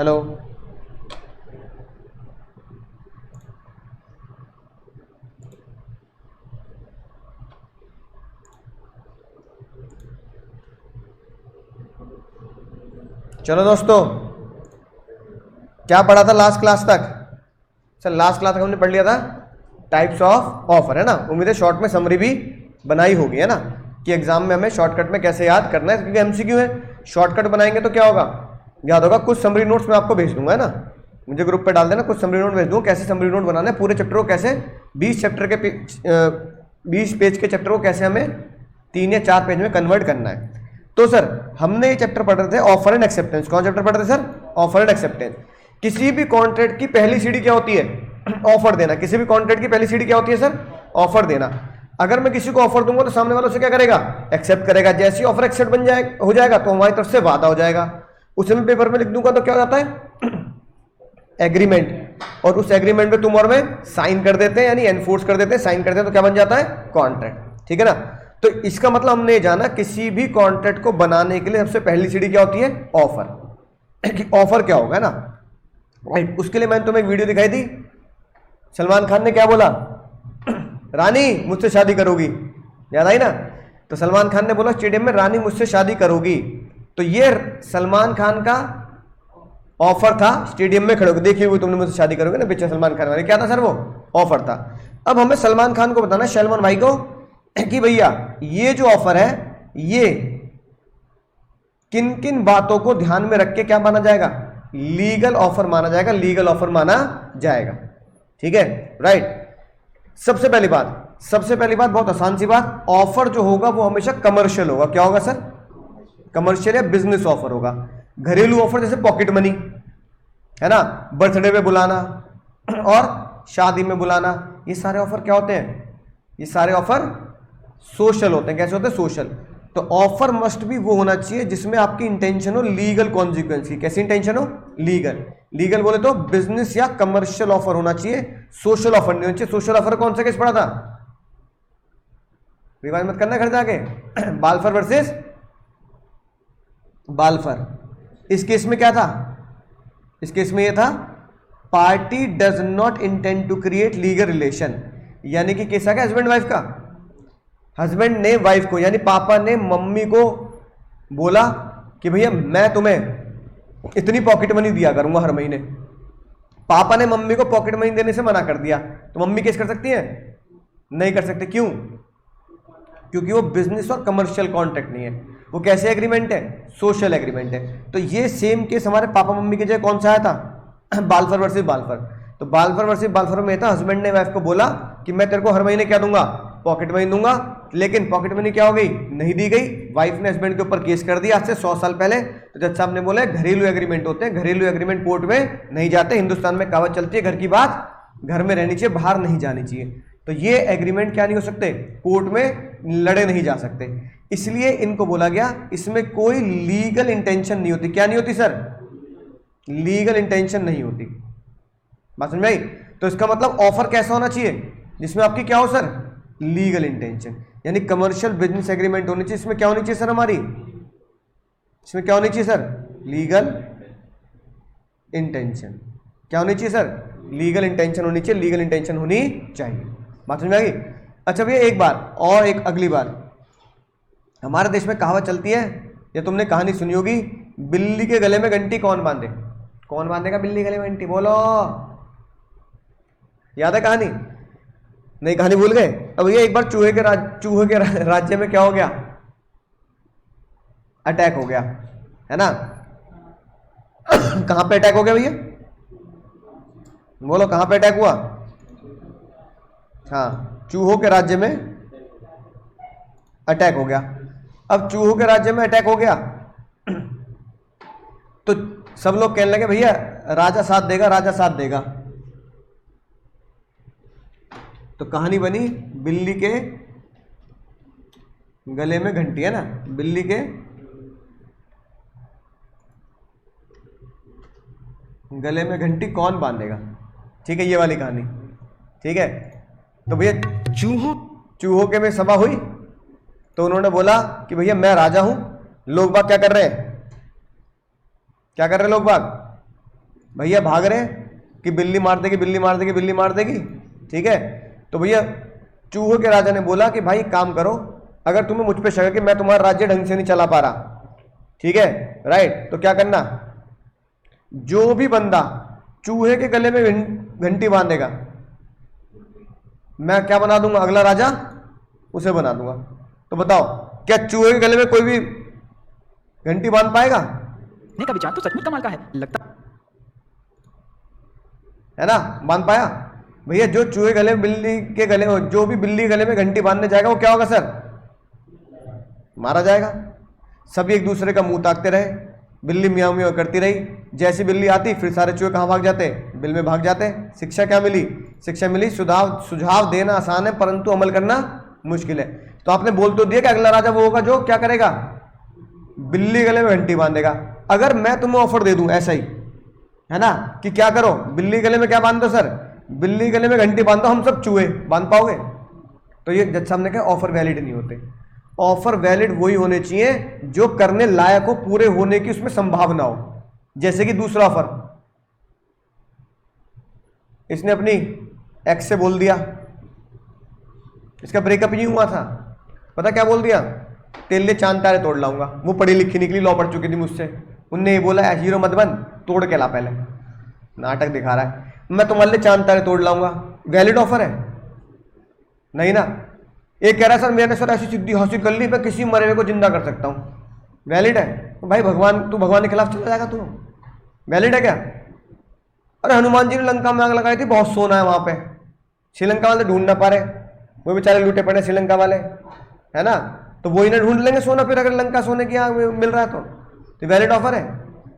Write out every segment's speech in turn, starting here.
Hello, चलो दोस्तों, क्या पढ़ा था लास्ट क्लास तक? सर लास्ट क्लास तक हमने पढ़ लिया था टाइप्स ऑफ ऑफर, है ना। उम्मीद है शॉर्ट में समरी भी बनाई होगी, है ना, कि एग्जाम में हमें शॉर्टकट में कैसे याद करना है, क्योंकि एमसीक्यू है। शॉर्टकट बनाएंगे तो क्या होगा, याद होगा। कुछ समरी नोट्स मैं आपको भेज दूंगा, है ना, मुझे ग्रुप पे डाल देना, कुछ समरी नोट भेज दूंगा, कैसे समरी नोट बनाना है पूरे चैप्टर को, कैसे 20 चैप्टर के 20 पेज के चैप्टर को कैसे हमें 3 या 4 पेज में कन्वर्ट करना है। तो सर हमने ये चैप्टर पढ़ रहे थे ऑफर एंड एक्सेप्टेंस। कौन चैप्टर पढ़ रहे थे सर? Offer and acceptance. किसी भी कॉन्ट्रैक्ट की पहली सीढ़ी क्या होती है? ऑफर देना। किसी भी कॉन्ट्रैक्ट की पहली सीढ़ी क्या होती है सर? ऑफर देना। अगर मैं किसी को ऑफर दूंगा तो सामने वाला उसे क्या करेगा? एक्सेप्ट करेगा। जैसे ही ऑफर एक्सेप्ट हो जाएगा तो हमारी तरफ से वादा हो जाएगा। उसे मैं पेपर में लिख दूंगा तो क्या हो जाता है? एग्रीमेंट। और उस एग्रीमेंट में तुम और मैं साइन कर देते हैं, यानी एनफोर्स कर देते हैं, साइन करते हैं, तो क्या बन जाता है? कॉन्ट्रैक्ट। ठीक है ना। तो इसका मतलब हमने ये जाना किसी भी कॉन्ट्रैक्ट को बनाने के लिए सबसे पहली सीढ़ी क्या होती है? ऑफर। कि ऑफर क्या होगा ना, राइट। उसके लिए मैंने तुम्हें एक वीडियो दिखाई थी, सलमान खान ने क्या बोला? रानी मुझसे शादी करोगी, याद आई ना। तो सलमान खान ने बोला स्टेडियम में, रानी मुझसे शादी करोगी। तो ये सलमान खान का ऑफर था, स्टेडियम में खड़े होकर, देखिए वो तुमने मुझसे शादी करोगे ना, पिक्चर सलमान खान वाली, क्या था सर? वो ऑफर था। अब हमें सलमान खान को बताना, सलमान भाई को, कि भैया ये जो ऑफर है ये किन किन बातों को ध्यान में रख के क्या माना जाएगा? लीगल ऑफर माना जाएगा, लीगल ऑफर माना जाएगा। ठीक है, राइट। सबसे पहली बात बहुत आसान सी बात, ऑफर जो होगा वो हमेशा कमर्शियल होगा। क्या होगा सर? कमर्शियल या बिजनेस ऑफर होगा। घरेलू ऑफर जैसे पॉकेट मनी, है ना, बर्थडे पे बुलाना और शादी में बुलाना, ये सारे ऑफर क्या होते हैं? ये सारे ऑफर सोशल होते हैं। कैसे होते हैं? सोशल। तो ऑफर मस्ट भी वो होना चाहिए जिसमें आपकी इंटेंशन हो लीगल कॉन्सिक्वेंस की। कैसी इंटेंशन हो? लीगल बोले तो बिजनेस या कमर्शियल ऑफर होना चाहिए, सोशल ऑफर नहीं होना चाहिए। सोशल ऑफर कौन सा केस पड़ा था? रिवाइज मत करना घर जाके। बाल्फर वर्सेस बाल्फर। इस केस में क्या था? इस केस में यह था, party does not intend to create legal relation. यानी कि केस आ गया हस्बैंड वाइफ का। हस्बैंड ने वाइफ को, यानी पापा ने मम्मी को बोला कि भैया मैं तुम्हें इतनी पॉकेट मनी दिया करूंगा हर महीने। पापा ने मम्मी को पॉकेट मनी देने से मना कर दिया, तो मम्मी केस कर सकती है? नहीं कर सकते। क्यों? क्योंकि वो बिजनेस और कमर्शियल कॉन्ट्रैक्ट नहीं है, वो कैसे एग्रीमेंट है? सोशल एग्रीमेंट है। तो ये सेम केस हमारे पापा मम्मी के जगह कौन सा आया था? बाल्फर वर्सेस बाल्फर। तो बाल्फर वर्सेस बाल्फर में था, हस्बैंड ने वाइफ को बोला कि मैं तेरे को हर महीने क्या दूंगा? पॉकेट मनी दूंगा। लेकिन पॉकेट मनी क्या हो गई? नहीं दी गई। वाइफ ने हस्बैंड के ऊपर केस कर दिया आज से 100 साल पहले। तो जज साहब ने बोला घरेलू एग्रीमेंट होते हैं, घरेलू एग्रीमेंट कोर्ट में नहीं जाते। हिंदुस्तान में कहावत चलती है, घर की बात घर में रहनी चाहिए, बाहर नहीं जानी चाहिए। तो ये एग्रीमेंट क्या नहीं हो सकते? कोर्ट में लड़े नहीं जा सकते। इसलिए इनको बोला गया इसमें कोई लीगल इंटेंशन नहीं होती। क्या नहीं होती सर? लीगल इंटेंशन नहीं होती। बात समझ में आई? तो इसका मतलब ऑफर कैसा होना चाहिए? जिसमें आपकी क्या हो सर? लीगल इंटेंशन, यानी कमर्शियल बिजनेस एग्रीमेंट होनी चाहिए। इसमें क्या होनी चाहिए सर? हमारी इसमें क्या होनी चाहिए सर? Legal intention. क्या होनी चाहिए सर? लीगल इंटेंशन होनी चाहिए, लीगल इंटेंशन होनी चाहिए। बात समझ में आ गई? अच्छा भैया एक बार और, एक अगली बार, हमारे देश में कहावत चलती है, या तुमने कहानी सुनी होगी, बिल्ली के गले में घंटी कौन बांधे? कौन बांधेगा बिल्ली के गले में घंटी? बोलो, याद है कहानी? नहीं, कहानी भूल गए? अब ये एक बार चूहे के राज्य में क्या हो गया? अटैक हो गया, है ना। कहां पे अटैक हो गया भैया? बोलो कहां पे अटैक हुआ? हाँ, चूहों के राज्य में अटैक हो गया। अब चूहों के राज्य में अटैक हो गया तो सब लोग कहने लगे भैया राजा साथ देगा, राजा साथ देगा। तो कहानी बनी बिल्ली के गले में घंटी, है ना। बिल्ली के गले में घंटी कौन बांधेगा? ठीक है, ये वाली कहानी। ठीक है, तो भैया चूहों के में सभा हुई, तो उन्होंने बोला कि भैया मैं राजा हूं। लोग बाग क्या कर रहे हैं? क्या कर रहे हैं लोग बाग? भैया भाग रहे हैं कि बिल्ली मार देगी, बिल्ली मार देगी, बिल्ली मार देगी, ठीक है। तो भैया चूहों के राजा ने बोला कि भाई काम करो, अगर तुम्हें मुझ पे शक है कि मैं तुम्हारा राज्य ढंग से नहीं चला पा रहा, ठीक है, राइट, तो क्या करना, जो भी बंदा चूहे के गले में घंटी बांधेगा मैं क्या बना दूंगा, अगला राजा उसे बना दूंगा। तो बताओ क्या चूहे के गले में कोई भी घंटी बांध पाएगा? नहीं, का विचार तो सचमुच कमाल का है, लगता है ना, बांध पाया? भैया जो चूहे गले में बिल्ली के गले में, जो भी बिल्ली के गले में घंटी बांधने जाएगा वो क्या होगा सर? मारा जाएगा। सभी एक दूसरे का मुंह ताकते रहे, बिल्ली मियाँ मियाँ करती रही, जैसी बिल्ली आती फिर सारे चूहे कहाँ भाग जाते? बिल में भाग जाते। शिक्षा क्या मिली? शिक्षा मिली सुझाव देना आसान है परंतु अमल करना मुश्किल है। तो आपने बोल तो दिया कि अगला राजा वो होगा जो क्या करेगा, बिल्ली गले में घंटी बांधेगा। अगर मैं तुम्हें ऑफर दे दूं ऐसा ही, है ना, कि क्या करो, बिल्ली गले में क्या बांध दो सर, बिल्ली गले में घंटी बांध दो, हम सब चूहे, बांध पाओगे? तो ये जज साहब ने कहा ऑफर वैलिड नहीं होते। ऑफर वैलिड वही होने चाहिए जो करने लायक हो, पूरे होने की उसमें संभावना हो। जैसे कि दूसरा ऑफर, इसने अपनी एक्स से बोल दिया, इसका ब्रेकअप नहीं हुआ था, पता क्या बोल दिया, तेरे लिए चांद तारे तोड़ लाऊंगा। वो पढ़ी लिखी निकली, लॉ पढ़ चुकी थी मुझसे, उनने ये बोला हीरो मत बन, तोड़ के ला, पहले नाटक दिखा रहा है, मैं तुम्हारे लिए चांद तारे तोड़ लाऊंगा। वैलिड ऑफर है? नहीं ना। एक कह रहा है सर मैंने सर ऐसी सिद्धि हासिल कर ली, मैं किसी मरे हुए को जिंदा कर सकता हूं, वैलिड है? तो भाई तू भगवान के खिलाफ चला जाएगा, तू वैलिड है क्या? अरे हनुमान जी ने लंका में आग लगाई थी, बहुत सोना है वहां पे, श्रीलंका वाले ढूंढ ना पा रहे, वो बेचारे लूटे पड़े श्रीलंका वाले, है ना, तो वो इन्हें ढूंढ लेंगे सोना, फिर अगर लंका सोने की आग मिल रहा है तो वैलिड ऑफर है।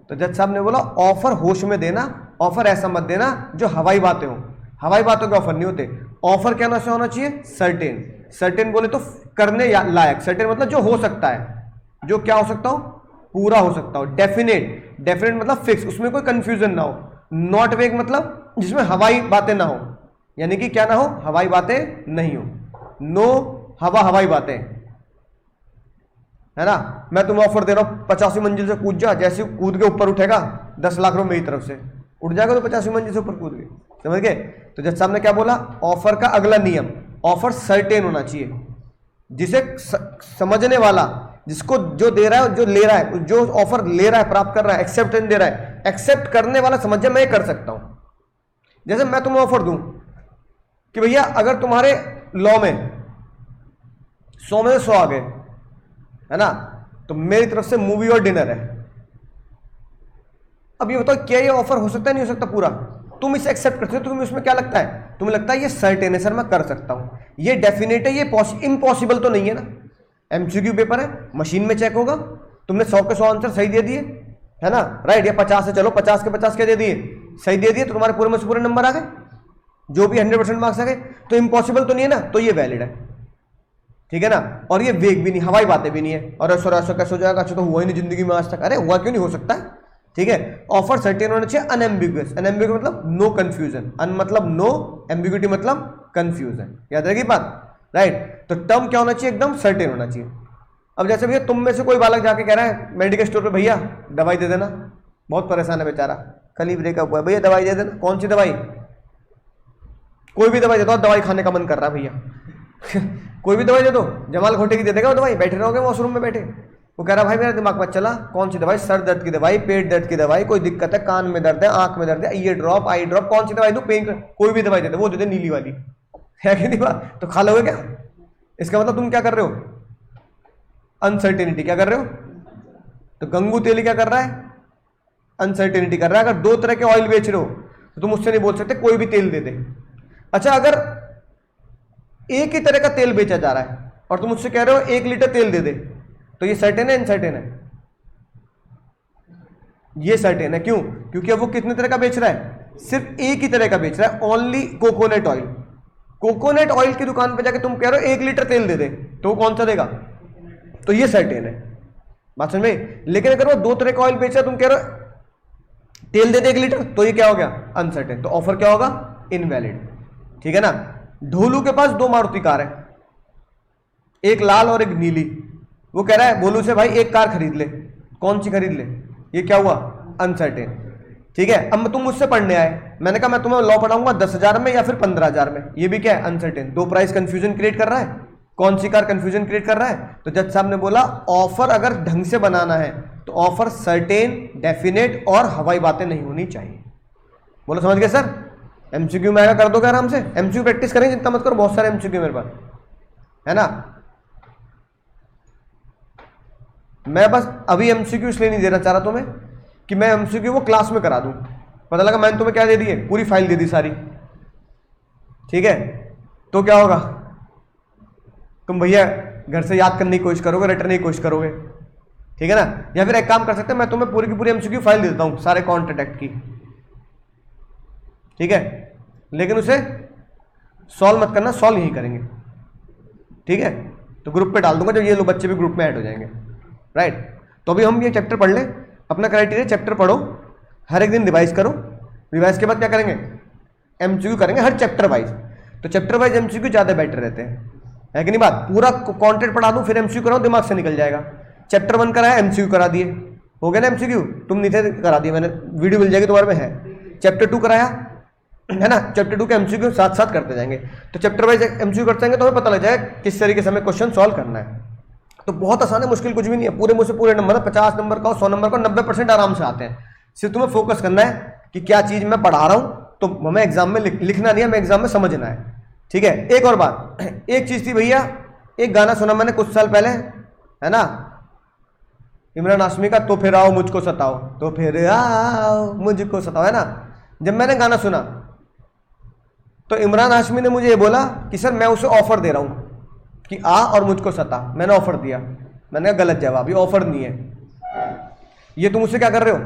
तो जज साहब ने बोला ऑफर होश में देना, ऑफर ऐसा मत देना जो हवाई बातें हो, हवाई बातों के ऑफर नहीं होते। ऑफर क्या से होना चाहिए? सर्टेन। सर्टेन बोले तो करने लायक, सर्टेन मतलब जो हो सकता है, जो क्या हो सकता हो, पूरा हो सकता हो। डेफिनेट, डेफिनेट मतलब फिक्स, उसमें कोई कंफ्यूजन ना हो। नॉट वेग मतलब जिसमें हवाई बातें ना हो, यानी कि क्या ना हो, हवाई बातें नहीं हो, नो हवाई बातें, है ना। मैं तुम्हें ऑफर दे रहा हूं 85 मंजिल से कूद जा, जैसे कूद के ऊपर उठेगा 10 लाख रुपए मेरी तरफ से, उठ जाएगा तो 85 मंजिल से ऊपर कूद गए, समझ गए। तो जज साहब ने क्या बोला, ऑफर का अगला नियम, ऑफर सर्टेन होना चाहिए, जिसे समझने वाला, जिसको जो दे रहा है, जो ले रहा है, जो ऑफर ले रहा है, प्राप्त कर रहा है, एक्सेप्टेंस दे रहा है, एक्सेप्ट करने वाला समझ जाए मैं कर सकता हूं। जैसे मैं तुम्हें ऑफर दूं कि भैया अगर तुम्हारे लॉ में 100 में से 100 आ गए, है ना, तो मेरी तरफ से मूवी और डिनर है। अब ये बताओ क्या ये ऑफर हो सकता है, नहीं हो सकता पूरा? तुम इसे एक्सेप्ट करते हो, तुम्हें उसमें क्या लगता है, तुम्हें लगता है ये सर्टेन है सर, मैं कर सकता हूं, ये डेफिनेट है, ये इम्पॉसिबल तो नहीं है ना। एमसीक्यू पेपर है, मशीन में चेक होगा, तुमने 100 के 100 आंसर सही दे दिए, है ना, राइट, या 50 से चलो 50 के 50 क्या दे दिए, सही दे दिए, तो तुम्हारे पूरे में से पूरे नंबर आ गए, जो भी 100% मार्क्स आ गए, तो इम्पॉसिबल तो नहीं है ना, तो ये वैलिड है, ठीक है ना। और ये वेग भी नहीं, हवाई बातें भी नहीं है, और ऐसा कैसे हो जाएगा, अच्छा तो हुआ ही नहीं जिंदगी में आज तक, अरे हुआ क्यों नहीं हो सकता है, ठीक है। ऑफर सर्टेन होना चाहिए, अनएम्बिगुअस, अनएम्बिगुअस मतलब नो कंफ्यूजन, अन मतलब नो, एम्बिग्यूटी मतलब कंफ्यूजन, याद रहेगी बात, राइट। तो टर्म क्या होना चाहिए, एकदम सर्टेन होना चाहिए। अब जैसे भैया तुम में से कोई बालक जाके कह रहा है मेडिकल स्टोर पे, भैया दवाई दे देना, बहुत परेशान है बेचारा, कल ही ब्रेकअप हुआ है, भैया दवाई दे देना, कौन सी दवाई, कोई भी दवाई दे दो, दवाई खाने का मन कर रहा है भैया कोई भी दवाई दे दो, जमाल घोटे की दे देगा वो दवाई, बैठे रहोगे वॉशरूम में बैठे। वो कह रहा भाई मेरा दिमाग मत चला, कौन सी दवाई, सर दर्द की दवाई, पेट दर्द की दवाई, कोई दिक्कत है, कान में दर्द है, आंख में दर्द है, ये ड्रॉप, आई ड्रॉप, कौन सी दवाई दूं, पेन, कोई भी दवाई दे दे, वो दे दे नीली वाली, है कि नहीं बात, तो खा लोगे क्या? इसका मतलब तुम क्या कर रहे हो, अनसर्टेनिटी, क्या कर रहे हो? तो गंगू तेली क्या कर रहा है, अनसर्टेनिटी कर रहा है। अगर 2 तरह के ऑयल बेच रहे हो तो तुम उससे नहीं बोल सकते कोई भी तेल दे दे। अच्छा अगर एक ही तरह का तेल बेचा जा रहा है और तुम मुझसे कह रहे हो 1 लीटर तेल दे दे, तो ये सर्टेन है, इनसर्टेन है? ये सर्टेन है, क्यों? क्योंकि अब वो कितने तरह का बेच रहा है, सिर्फ एक ही तरह का बेच रहा है, only coconut oil. Coconut oil की दुकान पे जाके तुम कह रहे हो 1 लीटर तेल दे दे, तो वो कौन सा देगा, तो ये सर्टेन है, बात समझ में। लेकिन अगर वो 2 तरह का ऑयल बेच रहा है, तुम कह रहे हो तेल दे दे 1 लीटर, तो ये क्या हो गया, अनसर्टेन, तो ऑफर क्या होगा, इनवैलिड, ठीक है ना। ढोलू के पास 2 मारुति कार है, एक लाल और एक नीली, वो कह रहा है भोलू से भाई एक कार खरीद ले, कौन सी खरीद ले, ये क्या हुआ, अनसर्टेन। ठीक है, अब तुम मुझसे पढ़ने आए, मैंने कहा मैं तुम्हें लॉ पढ़ाऊंगा 10,000 में या फिर 15,000 में, ये भी क्या है अनसर्टेन, दो प्राइस कंफ्यूजन क्रिएट कर रहा है। कौन सी कार कंफ्यूजन क्रिएट कर रहा है? तो जज साहब ने बोला ऑफर अगर ढंग से बनाना है तो ऑफर सर्टेन, डेफिनेट और हवाई बातें नहीं होनी चाहिए। बोलो समझ गए सर? एमसीक्यू में आएगा, कर दोगे आराम से, एमसीक्यू प्रैक्टिस करेंगे, चिंता मत करो, बहुत सारे एमसीक्यू मेरे पास है ना। मैं बस अभी एमसीक्यू इसलिए नहीं देना चाह रहा तुम्हें कि मैं एमसीक्यू वो क्लास में करा दूं। पता लगा मैंने तुम्हें क्या दे दी है, पूरी फाइल दे दी सारी, ठीक है, तो क्या होगा, तुम भैया घर से याद करने की कोशिश करोगे, रटने की कोशिश करोगे, ठीक है ना। या फिर एक काम कर सकते हैं, मैं तुम्हें पूरी की पूरी एमसीक्यू फाइल दे देता हूं सारे कॉन्ट्रैक्ट की, ठीक है, लेकिन उसे सॉल्व मत करना, सॉल्व यही करेंगे, ठीक है। तो ग्रुप पे डाल दूंगा, जब ये लोग बच्चे भी ग्रुप में ऐड हो जाएंगे, राइट। तो अभी हम ये चैप्टर पढ़ लें, अपना क्राइटेरिया चैप्टर पढ़ो, हर एक दिन रिवाइज करो, रिवाइज के बाद क्या करेंगे, एमसीक्यू करेंगे हर चैप्टर वाइज। तो चैप्टर वाइज एमसीक्यू ज़्यादा बेटर रहते हैं, है कि नहीं बात। पूरा कॉन्टेंट पढ़ा दूं फिर एमसीक्यू कराऊं, दिमाग से निकल जाएगा। चैप्टर 1 कराया, एमसीक्यू करा दिए, हो गया ना एमसीक्यू, तुम नहीं थे करा दिए मैंने, वीडियो मिल जाएगी तुम्हारे में है। चैप्टर 2 कराया है ना, चैप्टर 2 के एमसीक्यू साथ साथ करते जाएंगे, तो चैप्टर वाइज एमसीक्यू करते जाएंगे तो हमें पता लग जाएगा किस तरीके से हमें क्वेश्चन सॉल्व करना है। तो बहुत आसान है, मुश्किल कुछ भी नहीं है, पूरे मुझसे पूरे नंबर 50 नंबर का 100 नंबर का 90% आराम से आते हैं। सिर्फ तुम्हें फोकस करना है कि क्या चीज मैं पढ़ा रहा हूं, तो हमें एग्जाम में लिखना नहीं है, हमें एग्जाम में समझना है, ठीक है। एक और बात, एक चीज थी भैया, एक गाना सुना मैंने कुछ साल पहले, है ना, इमरान हाशमी का, तो फिर आओ मुझको सताओ, तो फिर आओ मुझको सताओ, है ना। जब मैंने गाना सुना तो इमरान हाशमी ने मुझे ये बोला कि सर मैं उसे ऑफर दे रहा हूं कि आ और मुझको सता, मैंने ऑफर दिया। मैंने कहा गलत जवाब, ये ऑफर नहीं है, ये तुम उसे क्या कर रहे हो,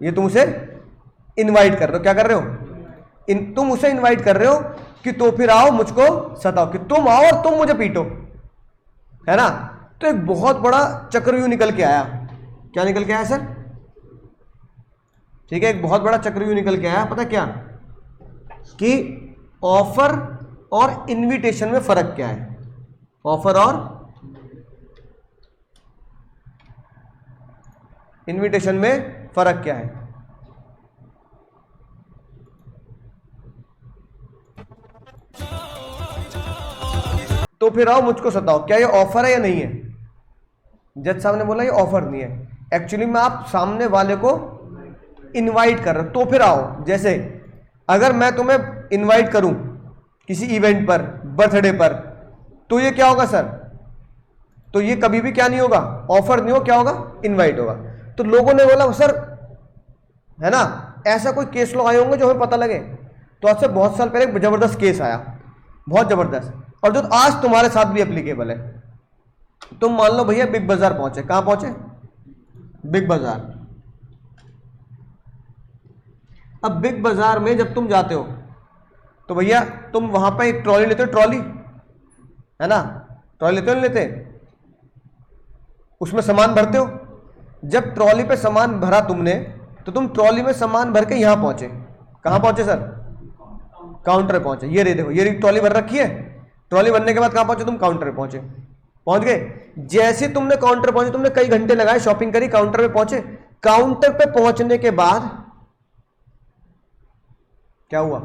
ये तुम उसे इनवाइट कर रहे हो, क्या कर रहे हो, तुम उसे इनवाइट कर रहे हो कि तो फिर आओ मुझको सताओ, कि तुम आओ और तुम मुझे पीटो, है ना। तो एक बहुत बड़ा चक्रव्यूह निकल के आया, क्या निकल के आया सर, ठीक है, एक बहुत बड़ा चक्रव्यूह निकल के आया। पता क्या कि ऑफर और इनविटेशन में फर्क क्या है, ऑफर और इनविटेशन में फर्क क्या है। तो फिर आओ मुझको सताओ, क्या ये ऑफर है या नहीं है? जज साहब ने बोला ये ऑफर नहीं है, एक्चुअली में आप सामने वाले को इनवाइट कर रहे हो। तो फिर आओ, जैसे अगर मैं तुम्हें इनवाइट करूं किसी इवेंट पर, बर्थडे पर, तो ये क्या होगा सर, तो ये कभी भी क्या नहीं होगा, ऑफर नहीं हो, क्या होगा, इनवाइट होगा। तो लोगों ने बोला सर, है ना, ऐसा कोई केस लो आए होंगे जो हमें पता लगे। तो आज से बहुत साल पहले एक जबरदस्त केस आया, बहुत जबरदस्त, और जो आज तुम्हारे साथ भी एप्लीकेबल है। तुम मान लो भैया बिग बाजार पहुंचे, कहां पहुंचे, बिग बाजार। अब बिग बाजार में जब तुम जाते हो तो भैया तुम वहां पे एक ट्रॉली लेते हो, ट्रॉली, है ना, ट्रॉली लेते हो, नहीं लेते, उसमें सामान भरते हो। जब ट्रॉली पे सामान भरा तुमने, तो तुम ट्रॉली में सामान भर के यहां पहुंचे, कहां पहुंचे सर, काउंटर पे पहुंचे। ये रे देखो, ये ट्रॉली भर रखी है, ट्रॉली भरने के बाद कहां पहुंचे तुम, काउंटर पे पहुंचे, पहुंच गए। जैसे तुमने काउंटर पहुंचे, तुमने कई घंटे लगाए, शॉपिंग करी, काउंटर पे पहुंचे। काउंटर पे पहुंचने के बाद क्या हुआ,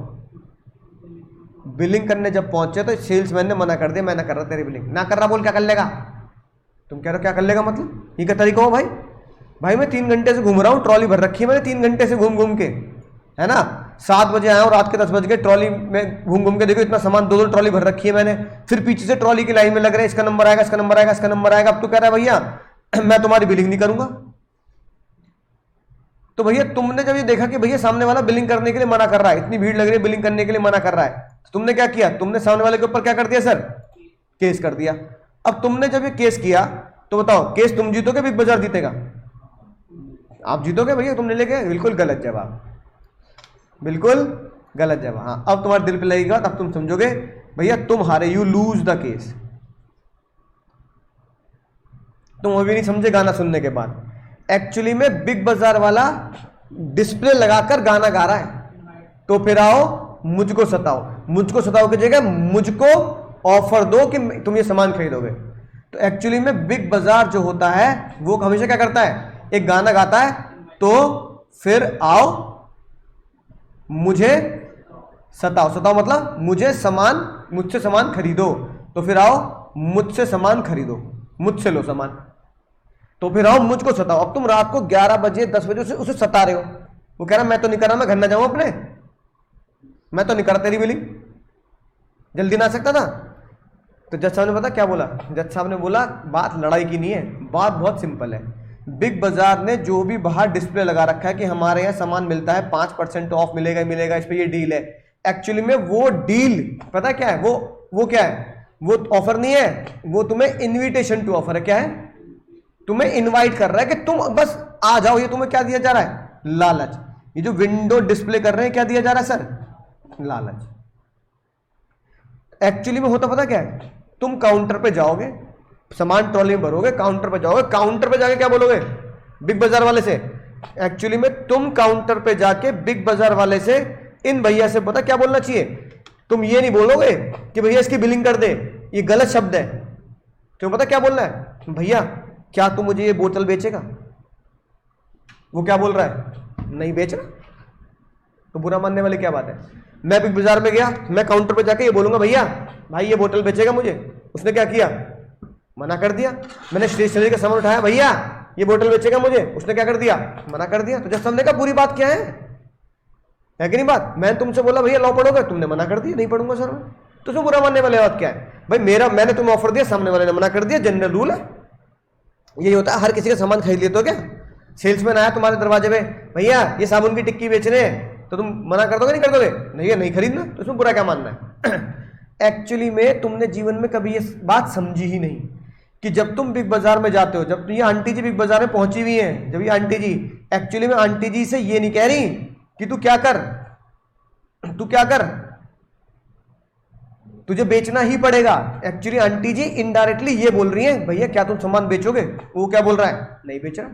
बिलिंग करने जब पहुंचे तो सेल्समैन ने मना कर दिया, मैं ना कर रहा तेरी बिलिंग, ना कर रहा, बोल क्या कर लेगा, तुम कह रहे हो क्या कर लेगा, मतलब ये क्या तरीका हो भाई, भाई मैं 3 घंटे से घूम रहा हूं, ट्रॉली भर रखी है मैंने 3 घंटे से घूम घूम के, है ना, 7 बजे आया और रात के 10 बज गए, ट्रॉली में घूम घूम के देखो इतना सामान, 2 ट्रॉली भर रखी है मैंने। फिर पीछे से ट्रॉली की लाइन में लग रहे, इसका नंबर आएगा, इसका नंबर आएगा, इसका नंबर आएगा। अब तो कह रहा है भैया मैं तुम्हारी बिलिंग नहीं करूंगा। तो भैया तुमने जब ये देखा कि भैया सामने वाला बिलिंग करने के लिए मना कर रहा है, इतनी भीड़ लग रही है, बिलिंग करने के लिए मना कर रहा है, तो तुमने क्या किया, तुमने सामने वाले के ऊपर क्या कर दिया सर, केस कर दिया। अब तुमने जब ये केस किया तो बताओ केस तुम जीतोगे, बिग बाजार जीतेगा, आप जीतोगे भैया, तुमने लेके, बिल्कुल गलत जवाब, बिल्कुल गलत जवाब। हाँ, अब तुम्हारे दिल पे लगेगा, तब तुम समझोगे भैया तुम हारे, यू लूज द केस। तुम अभी नहीं समझे गाना सुनने के बाद, एक्चुअली में बिग बाजार वाला डिस्प्ले लगाकर गाना गा रहा है, तो फिर आओ मुझको सताओ, मुझको सताओ की जगह मुझको ऑफर दो कि तुम ये सामान खरीदोगे। तो एक्चुअली में बिग बाजार जो होता है वो हमेशा क्या करता है, एक गाना गाता है, तो फिर आओ मुझे सताओ। सताओ मतलब मुझसे सामान खरीदो। तो फिर आओ मुझसे सामान खरीदो, मुझसे लो सामान। तो फिर आओ मुझको सताओ। अब तुम रात को 11 बजे 10 बजे उसे सता रहे हो, वो कह रहा मैं तो नहीं कर रहा, मैं घर ना जाऊं अपने, मैं तो नहीं कर रहा तेरी बिलिंग, जल्दी ना आ सकता था। तो जज साहब ने पता क्या बोला? जज साहब ने बोला बात लड़ाई की नहीं है, बात बहुत सिंपल है। बिग बाजार ने जो भी बाहर डिस्प्ले लगा रखा है कि हमारे यहाँ सामान मिलता है 5% ऑफ मिलेगा मिलेगा, इस पे ये डील है, एक्चुअली में वो डील पता क्या है? वो क्या है? वो ऑफर नहीं है, वो तुम्हें इनविटेशन टू ऑफर है। क्या है? तुम्हें इनवाइट कर रहा है कि तुम बस आ जाओ। ये तुम्हें क्या दिया जा रहा है? लालच। ये जो विंडो डिस्प्ले कर रहे हैं क्या दिया जा रहा है सर? लालच। एक्चुअली में होता पता क्या है? तुम काउंटर पे जाओगे, सामान ट्रॉली में भरोगे, काउंटर पे जाओगे, काउंटर पे जाके क्या बोलोगे बिग बाजार वाले से? एक्चुअली में तुम काउंटर पे जाके बिग बाजार वाले से, इन भैया से पता क्या बोलना चाहिए? तुम ये नहीं बोलोगे कि भैया इसकी बिलिंग कर दे, ये गलत शब्द है। तुम्हें पता क्या बोलना है? भैया क्या तू मुझे ये बोतल बेचेगा? वो क्या बोल रहा है? नहीं बेच रहा। तो बुरा मानने वाली क्या बात है? मैं बिग बाजार में गया, मैं काउंटर पे जाके ये बोलूंगा भैया भाई ये बोतल बेचेगा मुझे, उसने क्या किया? मना कर दिया। मैंने स्टेशनरी का सामान उठाया, भैया ये बोतल बेचेगा मुझे, उसने क्या कर दिया? मना कर दिया। तो जब हमने कहा पूरी बात क्या है कि नहीं बात? मैं तुमसे बोला भैया लॉ पढ़ोगे, तुमने मना कर दिया नहीं पढ़ूंगा सर मैं। तो उसमें बुरा मानने वाली बात क्या है? भाई मैंने तुम्हें ऑफर दिया, सामने वाले ने मना कर दिया, जनरल रूल है। यही होता है, हर किसी का सामान खरीद लेते हो क्या? सेल्समैन आया तुम्हारे दरवाजे पे, भैया ये साबुन की टिक्की बेच रहे हैं, तो तुम मना कर दोगे नहीं कर दोगे? नहीं नहीं खरीदना। तो इसमें बुरा क्या मानना है? एक्चुअली में तुमने जीवन में कभी ये बात समझी ही नहीं कि जब तुम बिग बाजार में जाते हो, जब ये आंटी जी बिग बाजार में पहुंची हुई हैं, जब ये आंटी जी, एक्चुअली में आंटी जी से ये नहीं कह रही कि तू क्या कर, तुझे बेचना ही पड़ेगा। एक्चुअली आंटी जी इनडायरेक्टली ये बोल रही है भैया क्या तुम सामान बेचोगे? वो क्या बोल रहा है? नहीं बेच रहा।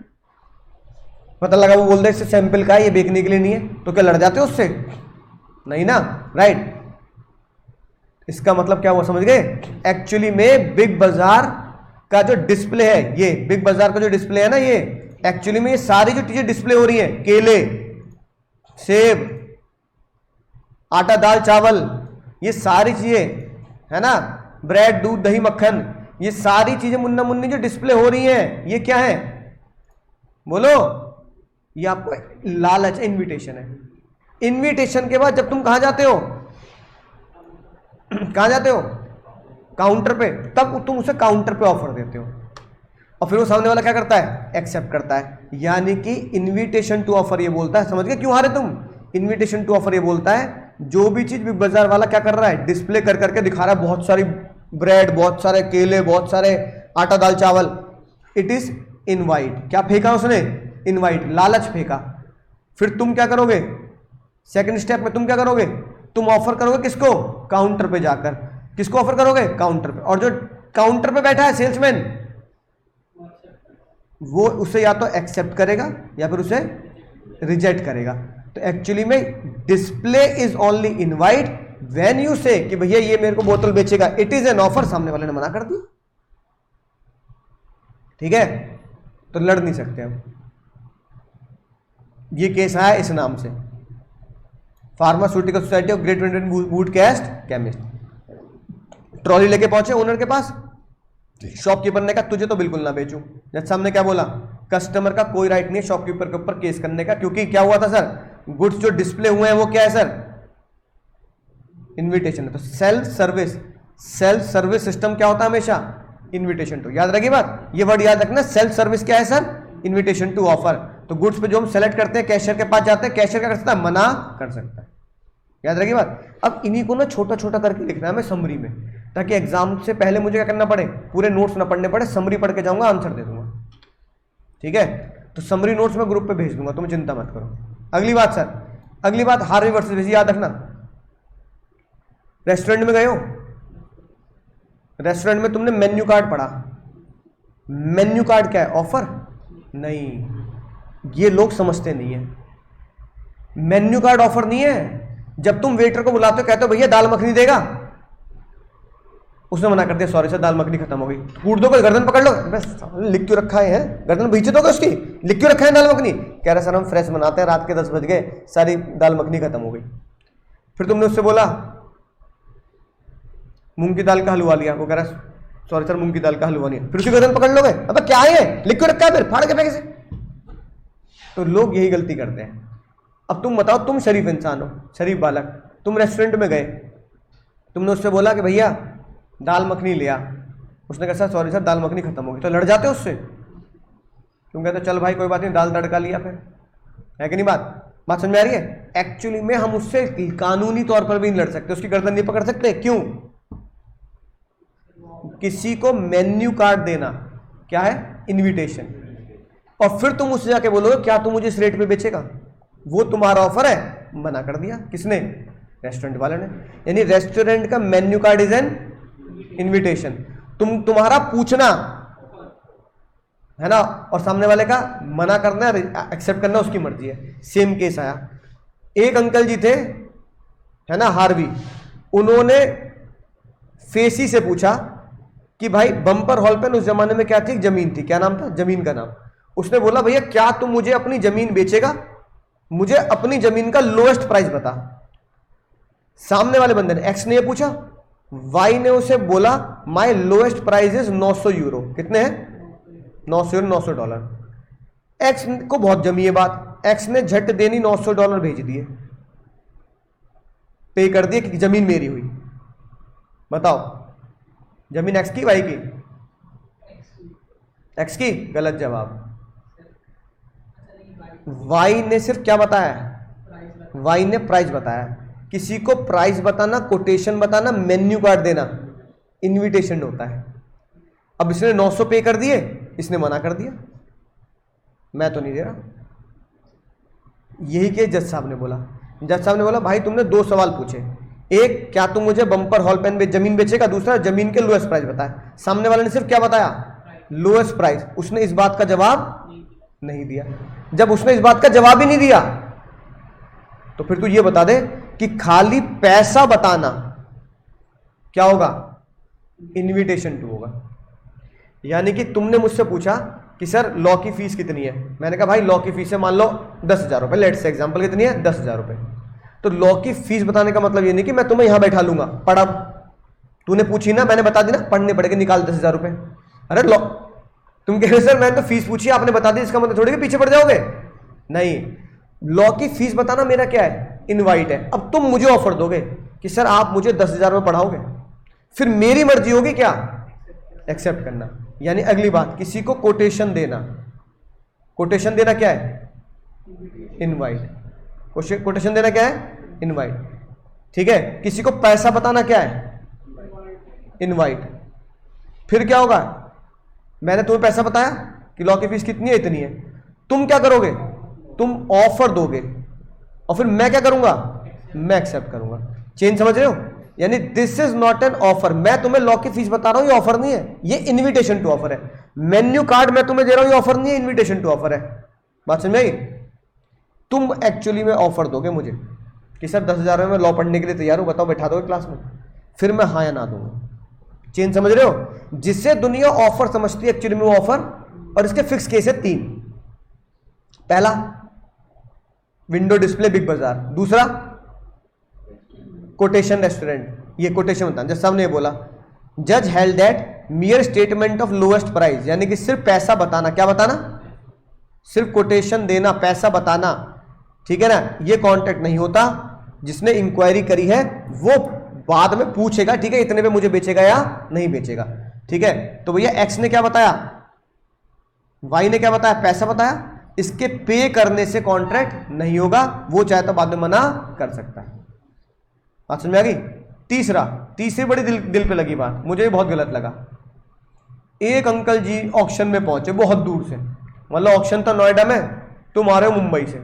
पता लगा वो बोल रहे इससे सैंपल का है, ये बेचने के लिए नहीं है, तो क्या लड़ जाते हो उससे? नहीं ना, राइट। इसका मतलब क्या हुआ समझ गए? एक्चुअली में बिग बाजार का जो डिस्प्ले है, ये बिग बाजार का जो डिस्प्ले है ना, ये एक्चुअली में ये सारी जो चीजें डिस्प्ले हो रही हैं, केले, सेब, आटा दाल चावल, ये सारी चीजें है ना, ब्रेड दूध दही मक्खन, ये सारी चीजें मुन्ना मुन्नी जो डिस्प्ले हो रही हैं, ये क्या है बोलो? ये आपको लालच, इनविटेशन है। इनविटेशन के बाद जब तुम कहां जाते हो, कहां जाते हो? काउंटर पे। तब तुम उसे काउंटर पे ऑफर देते हो और फिर वो सामने वाला क्या करता है? एक्सेप्ट करता है। यानी कि इनविटेशन टू ऑफर ये बोलता है, समझ गए क्यों हारे तुम? इनविटेशन टू ऑफर ये बोलता है जो भी चीज बिग बाजार वाला क्या कर रहा है? डिस्प्ले कर करके दिखा रहा है, बहुत सारी ब्रेड, बहुत सारे केले, बहुत सारे आटा दाल चावल, इट इज इनवाइट। क्या फेंका उसने? इनवाइट, लालच फेंका। फिर तुम क्या करोगे? सेकंड स्टेप में तुम क्या करोगे? तुम ऑफर करोगे किसको? काउंटर पे जाकर। किसको ऑफर करोगे? काउंटर पे। और जो काउंटर पे बैठा है सेल्समैन, वो उसे या तो एक्सेप्ट करेगा या फिर उसे रिजेक्ट करेगा। तो एक्चुअली में display is only invite when you से कि भैया ये मेरे को बोतल बेचेगा, इट इज एन ऑफर, सामने वाले ने मना कर दिया, ठीक है? तो लड़ नहीं सकते हम। ये केस आया इस नाम से, pharmaceutical society of Great Britain woodcast chemist. Trolley लेके पहुंचे ओनर के पास, शॉपकीपर ने कहा तुझे तो बिल्कुल ना बेचूं। जज साहब ने क्या बोला? कस्टमर का कोई राइट नहीं है शॉपकीपर के ऊपर केस करने का, क्योंकि क्या हुआ था सर? गुड्स जो डिस्प्ले हुए हैं वो क्या है सर? इनविटेशन है। तो सेल्फ सर्विस सिस्टम क्या होता है हमेशा? Invitation to. याद रखिए बात, ये वर्ड याद रखना। सेल्फ सर्विस क्या है सर? Invitation to offer. तो गुड्स पे जो हम सेलेक्ट करते हैं, कैशियर के पास जाते हैं, कैशियर क्या कर सकता है? मना कर सकता है। याद रखिए बात। अब इन्हीं को ना छोटा छोटा करके लिखना है हमें समरी में, ताकि एग्जाम से पहले मुझे क्या करना पड़े? पूरे नोट्स ना पढ़ने पड़े, समरी पढ़ के जाऊंगा, आंसर दे दूंगा, ठीक है? तो समरी नोट्स में ग्रुप पे भेज दूंगा, तुम्हें चिंता मत करो। अगली बात सर, अगली बात हार्वी वर्सेस वेसी, याद रखना। रेस्टोरेंट में गए हो, रेस्टोरेंट में तुमने मेन्यू कार्ड पढ़ा। मेन्यू कार्ड क्या है? ऑफर? नहीं, ये लोग समझते नहीं है। मेन्यू कार्ड ऑफर नहीं है। जब तुम वेटर को बुलाते हो, कहते हो भैया दाल मखनी देगा, उसने मना कर दिया, सॉरी सर दाल मखनी खत्म हो गई, कूट दो, गर्दन पकड़ लो, बस लिख क्यों रखा है? गर्दन भींचे दोगे उसकी, लिख क्यों रखा है दाल मखनी? कह रहा सर हम फ्रेश बनाते हैं, रात के 10 बज गए, सारी दाल मखनी खत्म हो गई। फिर तुमने उससे बोला मूंग की दाल का हलवा लिया, वो कह रहा सॉरी सर मूंग की दाल का हलवा नहीं है, फिर उसी गर्दन पकड़ लोगे, अब क्या है लिख के रखा है, फिर फाड़ के फेंके से। तो लोग यही गलती करते हैं। अब तुम बताओ, तुम शरीफ इंसान हो, शरीफ बालक, तुम रेस्टोरेंट में गए, तुमने उससे बोला कि भैया दाल मखनी लिया, उसने कहा सर सॉरी सर दाल मखनी खत्म हो गई, तो लड़ जाते हो उससे? तुम कहते चल भाई कोई बात नहीं, दाल तड़का लिया, फिर है कि नहीं? बात समझ में आ रही है? एक्चुअली में हम उससे कानूनी तौर पर भी नहीं लड़ सकते, उसकी गर्दन नहीं पकड़ सकते। क्यों? किसी को मेन्यू कार्ड देना क्या है? इनविटेशन। और फिर तुम उससे जाके बोलोगे क्या तुम मुझे इस रेट पे बेचेगा, वो तुम्हारा ऑफर है, मना कर दिया। किसने? रेस्टोरेंट वाले ने। यानी रेस्टोरेंट का menu card is an invitation. तुम्हारा पूछना है ना, और सामने वाले का मना करना, एक्सेप्ट करना उसकी मर्जी है। सेम केस आया, एक अंकल जी थे है ना, हार्वी, उन्होंने फेसी से पूछा कि भाई बम्पर हॉल पेन उस जमाने में क्या थी? एक जमीन थी, क्या नाम था जमीन का नाम? उसने बोला भैया क्या तुम मुझे अपनी जमीन बेचेगा, मुझे अपनी जमीन का लोएस्ट प्राइस बता। सामने वाले बंदे ने, एक्स ने पूछा, वाई ने उसे बोला my lowest price is 900 euro. कितने हैं? 900 यूरो, $900। एक्स को बहुत जमी है बात, एक्स ने झट देनी $900 भेज दिए, पे कर दिए कि जमीन मेरी हुई। बताओ जमीन एक्स की वाई की? एक्स की। गलत जवाब। वाई ने सिर्फ क्या बताया? वाई ने प्राइस बताया। किसी को प्राइस बताना, कोटेशन बताना, मेन्यू कार्ड देना इनविटेशन होता है। अब इसने 900 पे कर दिए, इसने मना कर दिया, मैं तो नहीं दे रहा। यही के जज साहब ने बोला। जज साहब ने बोला भाई तुमने 2 सवाल पूछे, एक क्या तुम मुझे बम्पर हॉल पेन जमीन बेचेगा, दूसरा जमीन के लोएस्ट प्राइस बताया। सामने वाले ने सिर्फ क्या बताया? Lowest price. उसने इस बात का जवाब नहीं दिया। जब उसने इस बात का जवाब ही नहीं दिया तो फिर तू ये बता दे कि खाली पैसा बताना क्या होगा? इनविटेशन टू होगा। यानी कि तुमने मुझसे पूछा कि सर लॉ की फीस कितनी है, मैंने कहा भाई लॉ की फीस है मान लो 10,000 रुपए, लेट्स से एग्जांपल कितनी है? 10,000 रुपए। तो लॉ की फीस बताने का मतलब ये नहीं कि मैं तुम्हें यहां बैठा लूंगा, पढ़ा, तूने पूछी ना, मैंने बता दी ना, पढ़ने पड़ेगा, निकाल 10,000 रुपए। अरे लॉ, तुम कह रहे सर मैंने तो फीस पूछी, आपने बता दी, इसका मतलब थोड़ी कि पीछे पड़ जाओगे। नहीं, लॉ की फीस बताना मेरा क्या है? इनवाइट है। अब तुम मुझे ऑफर दोगे कि सर आप मुझे 10,000 रुपए पढ़ाओगे, फिर मेरी मर्जी होगी क्या? एक्सेप्ट करना। यानी अगली बात, किसी को कोटेशन देना। कोटेशन देना क्या है? इनवाइट। कोटेशन देना क्या है? इनवाइट। ठीक है। किसी को पैसा बताना क्या है? इनवाइट। फिर क्या होगा? मैंने तुम्हें पैसा बताया कि लॉ की फीस कितनी है? इतनी है। तुम क्या करोगे? तुम ऑफर दोगे, और फिर मैं क्या करूंगा? मैं एक्सेप्ट करूंगा। चेंज समझ रहे हो? यानी this is not an offer. मैं तुम्हें लॉ की फीस बता रहा हूं, ये ऑफर नहीं है, ये इनविटेशन टू ऑफर है। मेन्यू कार्ड मैं तुम्हें दे रहा हूं, ये ऑफर नहीं है, इनविटेशन टू ऑफर है। बात समझ में आई? तुम एक्चुअली में ऑफर दोगे मुझे कि सर 10,000 में मैं लॉ पढ़ने के लिए तैयार हूं, बताओ बैठा दोगे क्लास में? फिर मैं हाँ या ना दूंगा। चेंज समझ रहे हो? जिससे दुनिया ऑफर समझती है, एक्चुअली में वो ऑफर, और इसके फिक्स केस है 3। पहला विंडो डिस्प्ले बिग बाजार, दूसरा कोटेशन रेस्टोरेंट। ये कोटेशन बताना, जज साहब ने बोला जज held that मियर statement of lowest price, यानी कि सिर्फ पैसा बताना, क्या बताना? सिर्फ कोटेशन देना, पैसा बताना, ठीक है ना, ये कॉन्ट्रैक्ट नहीं होता। जिसने इंक्वायरी करी है वो बाद में पूछेगा, ठीक है इतने पे मुझे बेचेगा या नहीं बेचेगा, ठीक है। तो भैया एक्स ने क्या बताया, वाई ने क्या बताया, पैसा बताया। इसके पे करने से कॉन्ट्रैक्ट नहीं होगा, वो चाहे तो बाद में मना कर सकता है। बात समझ में आ गई? तीसरी बड़ी दिल पे लगी बात, मुझे बहुत गलत लगा। एक अंकल जी ऑक्शन में पहुंचे बहुत दूर से, मतलब ऑक्शन था नोएडा में, तुम आ रहे हो मुंबई से,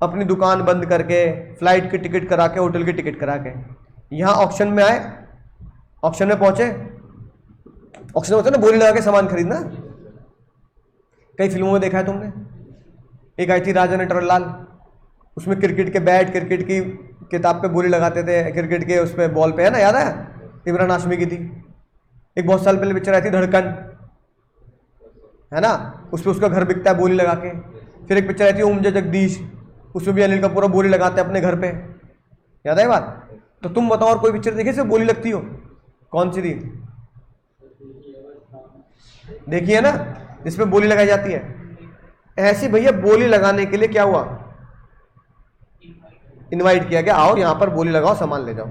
अपनी दुकान बंद करके, फ्लाइट की टिकट करा के, होटल की टिकट करा के यहाँ ऑक्शन में आए। ऑक्शन में पहुंचे, ऑक्शन में होता है ना बोली लगा के सामान खरीदना, कई फिल्मों में देखा है तुमने। एक आई थी राजा नटवरलाल, उसमें क्रिकेट के बैट, क्रिकेट की किताब पे बोली लगाते थे, क्रिकेट के उस पे बॉल पे, है ना, याद है? इमरान हाशमी की थी। एक बहुत साल पहले पिक्चर आई थी धड़कन, है ना, उस पे उसका घर बिकता है बोली लगा के। फिर एक पिक्चर रहती है ओम जय जगदीश, उसमें भी अनिल कपूर बोली लगाते हैं अपने घर पे, याद है बात? तो तुम बताओ और कोई पिक्चर देखे से बोली लगती हो? कौन सी थी? देखिए ना, जिसमें बोली लगाई जाती है। ऐसी भैया बोली लगाने के लिए क्या हुआ, इनवाइट किया गया, आओ यहां पर बोली लगाओ, सामान ले जाओ।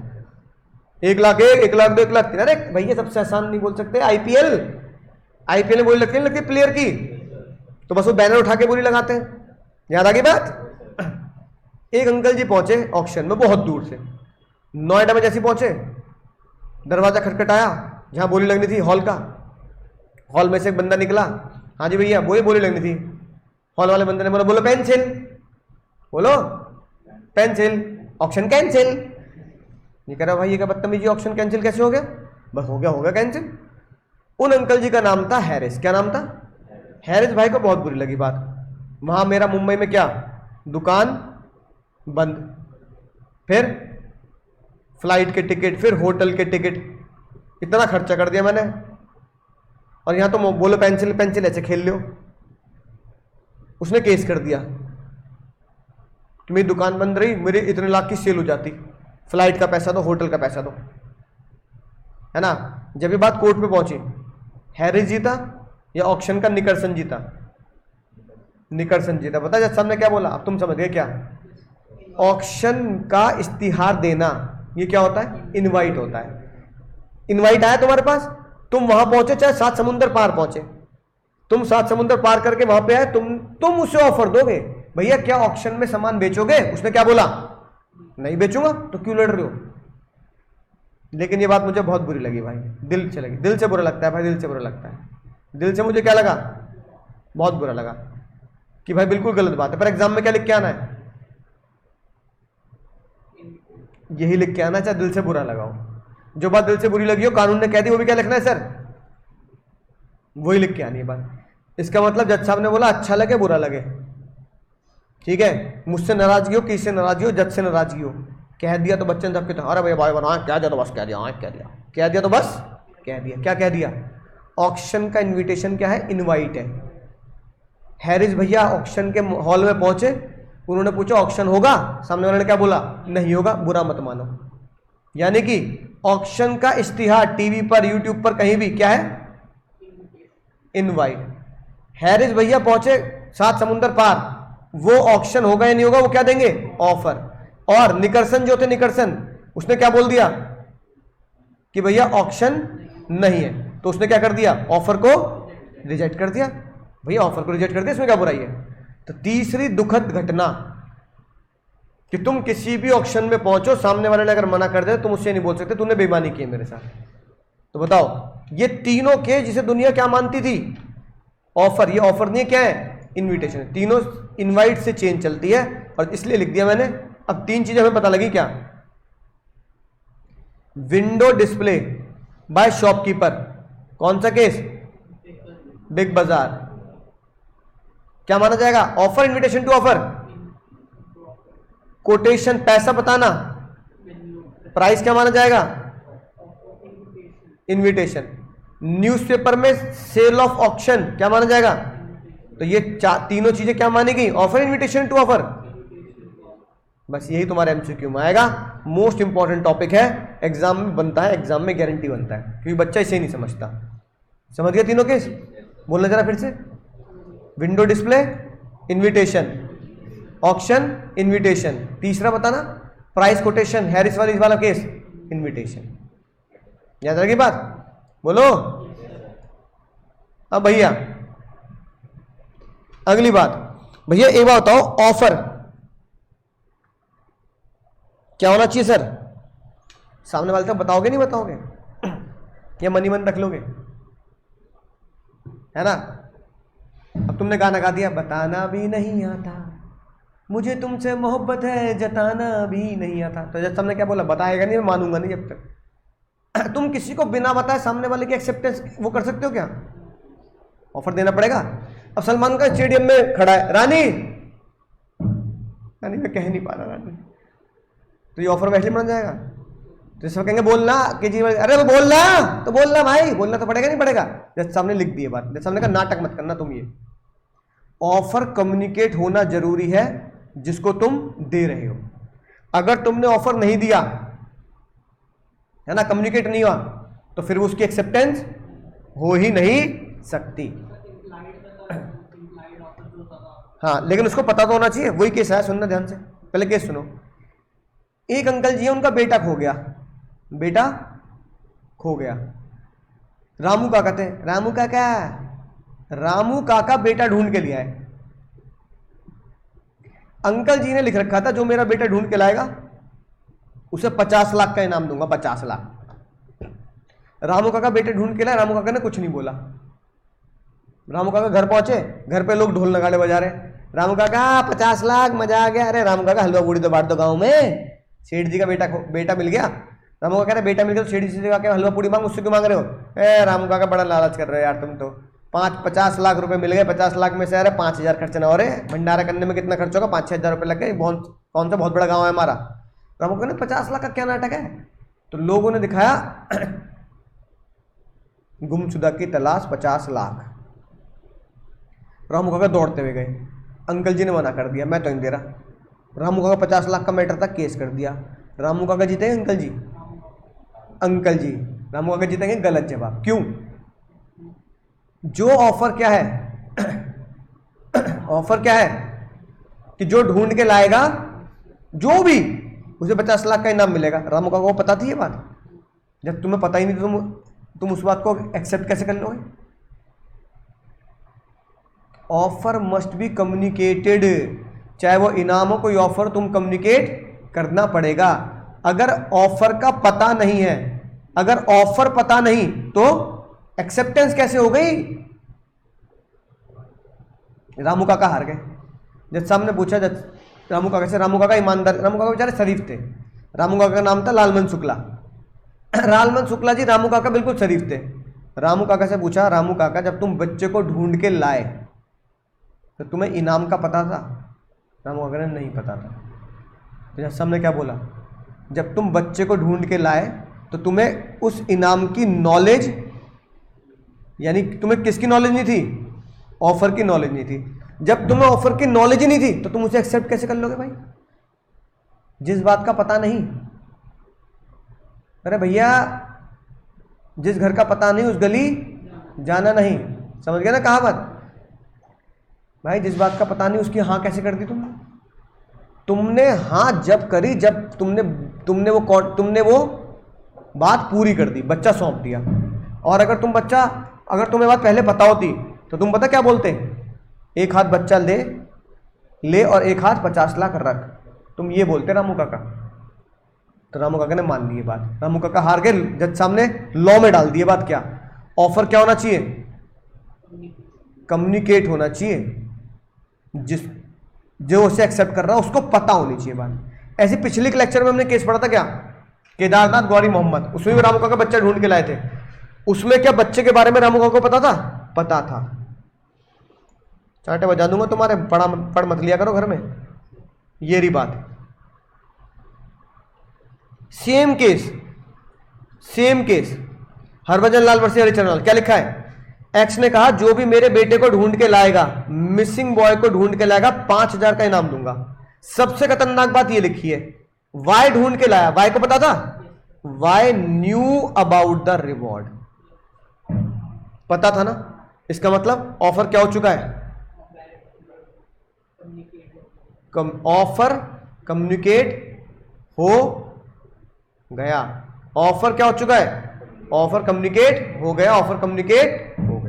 1 लाख 1 लाख 2 1 लाख 3। अरे भैया सबसे आसान नहीं बोल सकते, आईपीएल में बोली लगती नहीं लगती प्लेयर की, तो बस वो बैनर उठा के बोली लगाते हैं। याद आ गई बात? एक अंकल जी पहुंचे ऑक्शन में बहुत दूर से, नोएडा में जैसे पहुंचे, दरवाजा खटखटाया जहां बोली लगनी थी हॉल का। हॉल में से एक बंदा निकला, हाँ जी भैया वही बोली लगनी थी। हॉल वाले बंदे ने बोला बोलो पेंसिल, बोलो पेंसिल, ऑक्शन कैंसिल। ये कह रहा भाई ये क्या बदतमीजी, ऑक्शन कैंसिल कैसे हो गया? बस हो गया कैंसिल। उन अंकल जी का नाम था हैरिस। क्या नाम था? हैरिस भाई को बहुत बुरी लगी बात। वहां मेरा मुंबई में क्या, दुकान बंद, फिर फ्लाइट के टिकट, फिर होटल के टिकट, इतना खर्चा कर दिया मैंने, और यहां तो बोलो पेंसिल पेंसिल ऐसे खेल लो। उसने केस कर दिया कि मेरी दुकान बंद रही, मेरे इतने लाख की सेल हो जाती, फ्लाइट का पैसा दो, होटल का पैसा दो, है ना। जब ये बात कोर्ट में पहुंची, हैरिस जीता या ऑक्शन का निकर्सन जीता? निकर्सन जीता। पता है जज साहब ने क्या बोला? अब तुम समझ गए क्या? ऑक्शन का इश्तिहार देना ये क्या होता है? इनवाइट होता है। इनवाइट आया तुम्हारे पास, तुम वहां पहुंचे, चाहे 7 समुंदर पार पहुंचे, तुम 7 समुंदर पार करके वहां पे आए, तुम उसे ऑफर दोगे, भैया क्या ऑक्शन में सामान बेचोगे? उसने क्या बोला? नहीं बेचूंगा। तो क्यों लड़ रहे हो? लेकिन ये बात मुझे बहुत बुरी लगी भाई, दिल से लगी, दिल से बुरा लगता है भाई, दिल से बुरा लगता है। दिल से मुझे क्या लगा? बहुत बुरा लगा कि भाई बिल्कुल गलत बात है। पर एग्जाम में क्या लिख के आना है? यही लिख के आना, चाहे दिल से बुरा लगाओ। जो बात दिल से बुरी लगी हो, कानून ने कह दी, वो भी क्या लिखना है सर? वही लिख के आनी है बात। इसका मतलब जज साहब ने बोला अच्छा लगे बुरा लगे, ठीक है, मुझसे नाराजगी हो, किससे नाराजगी हो, जज से नाराजगी हो, कह दिया तो बच्चे ने सबके तो अरे भैया भाई बना क्या दिया तो बस कह दिया, हाँ कह दिया, कह दिया तो बस कह दिया। क्या कह दिया? ऑक्शन का इनविटेशन क्या है? इनवाइट है। हैरिस भैया ऑक्शन के हॉल में पहुंचे, उन्होंने पूछा ऑक्शन होगा? सामने वाले ने क्या बोला? नहीं होगा। बुरा मत मानो। यानी कि ऑक्शन का इश्तिहार टीवी पर, यूट्यूब पर, कहीं भी क्या है? इनवाइट। हैरिस भैया पहुंचे 7 समुंदर पार, वो ऑक्शन होगा या नहीं होगा, वो क्या देंगे? ऑफर। और निकर्सन जो थे, निकर्सन, उसने क्या बोल दिया कि भैया ऑक्शन नहीं है, तो उसने क्या कर दिया? ऑफर को रिजेक्ट कर दिया। भैया ऑफर को रिजेक्ट कर दिया, इसमें क्या बुराई है? तो तीसरी दुखद घटना कि तुम किसी भी ऑक्शन में पहुंचो, सामने वाले ने अगर मना कर दे, तुम उससे नहीं बोल सकते तूने बेईमानी की है मेरे साथ। तो बताओ ये तीनों के जिसे दुनिया क्या मानती थी? ऑफर। ये ऑफर नहीं है, क्या है? इनविटेशन है। तीनों इनवाइट से चेंज चलती है, और इसलिए लिख दिया मैंने। अब 3 चीजें हमें पता लगी क्या? विंडो डिस्प्ले बाय शॉपकीपर, कौन सा केस? बिग बाजार। क्या माना जाएगा? Offer, invitation to offer, quotation, पैसा बताना, प्राइस क्या माना जाएगा? इनविटेशन। न्यूज़पेपर में सेल ऑफ ऑक्शन क्या माना जाएगा? तो ये तीनों चीजें क्या मानी गई? Offer, invitation to offer. बस यही तुम्हारे एमसीक्यू में आएगा। मोस्ट इंपॉर्टेंट टॉपिक है, एग्जाम में बनता है, एग्जाम में गारंटी बनता है, क्योंकि बच्चा इसे नहीं समझता। समझ गया तीनों केस? बोलना जरा फिर से। Window display, invitation, auction, invitation, तीसरा बताना प्राइस कोटेशन, हैरिस वाला केस, इनविटेशन। याद रखिए बात, बोलो। अब भैया अगली बात, भैया एक बात बताओ, ऑफर क्या होना चाहिए सर? सामने वाले तक बताओगे नहीं बताओगे, या मनी मन रख लोगे? है ना। अब तुमने गाना गा दिया, बताना भी नहीं आता मुझे तुमसे मोहब्बत है, जताना भी नहीं आता। तो जब सबने क्या बोला? बताएगा नहीं, मैं मानूंगा नहीं जब तक। तुम किसी को बिना बताए सामने वाले की एक्सेप्टेंस वो कर सकते हो क्या? ऑफर देना पड़ेगा। अब सलमान का स्टेडियम में खड़ा है, रानी रानी मैं कह नहीं पा रहा रानी, तो ये ऑफर वैसे बन जाएगा। तो सब कहेंगे बोलना केजरीवाल, अरे वो बोलना, तो बोलना भाई, बोलना तो पड़ेगा नहीं पड़ेगा? जज साहब ने लिख दी बात, जज साहब ने कहा नाटक मत करना तुम। ये ऑफर कम्युनिकेट होना जरूरी है जिसको तुम दे रहे हो। अगर तुमने ऑफर नहीं दिया है ना, कम्युनिकेट नहीं हुआ, तो फिर उसकी एक्सेप्टेंस हो ही नहीं सकती। हाँ, लेकिन उसको पता तो होना चाहिए। वही केस है, सुनना ध्यान से, पहले केस सुनो। एक अंकल जी है, उनका बेटा खो गया, बेटा खो गया। रामू काका थे, रामू काका बेटा ढूंढ के लिया है। अंकल जी ने लिख रखा था जो मेरा बेटा ढूंढ के लाएगा उसे 50 लाख का इनाम दूंगा, 50 लाख। रामू काका बेटे ढूंढ के लाए, रामू काका ने कुछ नहीं बोला। रामू काका घर पहुंचे, घर पे लोग ढोल नगाड़े बजा रहे। रामू काका 50 लाख, मजा आ गया। अरे रामू काका हलवा पूड़ी तो बांट दो गांव में, सेठ जी का बेटा मिल गया। रामू काका ने बेटा मिल गया तो सेठ जी से जाके हलवा पूड़ी मांग, उससे क्यों मांग रहे हो? रामू काका बड़ा लालच कर रहे हो यार तुम तो। 50 लाख रुपए मिल गए, 50 लाख में से अरे 5,000 खर्च ना हो रहे, भंडारा करने में कितना खर्च होगा? 5-6 हज़ार रुपये लग गए। कौन सा बहुत बड़ा गाँव है हमारा। रामू काका ने 50 लाख का क्या नाटक है? तो लोगों ने दिखाया गुमशुदा की तलाश 50 लाख। रामू काका दौड़ते हुए गए, अंकल जी ने मना कर दिया, मैं तो नहीं दे रहा। रामू काका 50 लाख का मैटर था, केस कर दिया। रामू काका जीतेंगे अंकल जी? अंकल जी रामू काका जीतेंगे। गलत जवाब। क्यों? जो ऑफर क्या है ऑफर क्या है कि जो ढूंढ के लाएगा जो भी, उसे 50 लाख का इनाम मिलेगा। रामू काका को पता थी ये बात? जब तुम्हें पता ही नहीं तो तुम उस बात को एक्सेप्ट कैसे कर लोगे? ऑफर मस्ट बी कम्युनिकेटेड, चाहे वो इनाम हो कोई ऑफर, तुम कम्युनिकेट करना पड़ेगा। अगर ऑफर का पता नहीं है, अगर ऑफर पता नहीं तो एक्सेप्टेंस कैसे हो गई? रामू काका हार गए। जज साहब ने पूछा जज रामू काका से, रामू काका ईमानदार, रामू काका बेचारे शरीफ थे। रामू काका का नाम था लालमन शुक्ला। लालमन शुक्ला जी रामू काका बिल्कुल शरीफ थे। रामू काका से पूछा, रामू काका जब तुम बच्चे को ढूंढ के लाए तो तुम्हें इनाम का पता था? रामू काका ने नहीं पता था। तो जज साहब ने क्या बोला, जब तुम बच्चे को ढूंढ के लाए तो तुम्हें उस इनाम की नॉलेज, यानी तुम्हें किसकी नॉलेज नहीं थी? ऑफर की नॉलेज नहीं थी। जब तुम्हें ऑफर की नॉलेज ही नहीं थी तो तुम उसे एक्सेप्ट कैसे कर लोगे भाई, जिस बात का पता नहीं? अरे भैया, जिस घर का पता नहीं उस गली जाना नहीं, समझ गया ना कहावत? भाई जिस बात का पता नहीं उसकी हाँ कैसे कर दी तुमने हाँ जब करी जब तुमने वो बात पूरी कर दी, बच्चा सौंप दिया। और अगर तुम्हें बात पहले पता होती तो तुम पता क्या बोलते? एक हाथ बच्चा ले और एक हाथ 50 लाख रख, तुम ये बोलते रामू काका। तो रामू काका ने मान ली ये बात। रामू काका हार गए, जज सामने लॉ में डाल दिए बात। क्या ऑफर क्या होना चाहिए? कम्युनिकेट होना चाहिए, जो उसे एक्सेप्ट कर रहा है उसको पता होनी चाहिए बात। ऐसे पिछले के लेक्चर में हमने केस पढ़ा था क्या, केदारनाथ गौरी मोहम्मद, उसमें भी रामू काका बच्चा ढूंढ के लाए थे। उसमें क्या बच्चे के बारे में रामू काका को पता था? पता था। चांटे बजा दूंगा तुम्हारे, पढ़ मत लिया करो घर में, ये रही बात। सेम केस हरभजन लाल वर्सेस हरिचरण लाल। क्या लिखा है? एक्स ने कहा जो भी मेरे बेटे को ढूंढ के लाएगा, मिसिंग बॉय को ढूंढ के लाएगा, 5,000 का इनाम दूंगा। सबसे खतरनाक बात ये लिखी है, वाई ढूंढ के लाया। वाई को पता था? Y knew about the reward, पता था ना। इसका मतलब ऑफर क्या हो चुका है? ऑफर कम्युनिकेट हो गया। ऑफर क्या हो चुका है? ऑफर कम्युनिकेट हो गया, ऑफर कम्युनिकेट हो गया।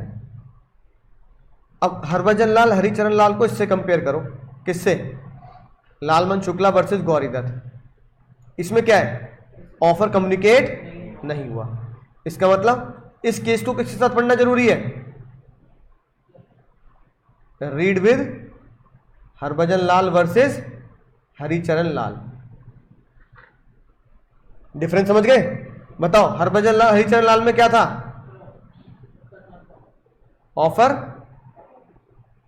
अब हरभजन लाल हरिचरण लाल को इससे कंपेयर करो। किससे? लालमन शुक्ला वर्सेस गौरी दत्त। इसमें क्या है? ऑफर कम्युनिकेट नहीं हुआ। इसका मतलब इस केस को किसके साथ पढ़ना जरूरी है? Read with Harbhajan Lal versus Haricharan Lal. Difference समझ गए? बताओ, हरभजन लाल हरिचरण लाल में क्या था? ऑफर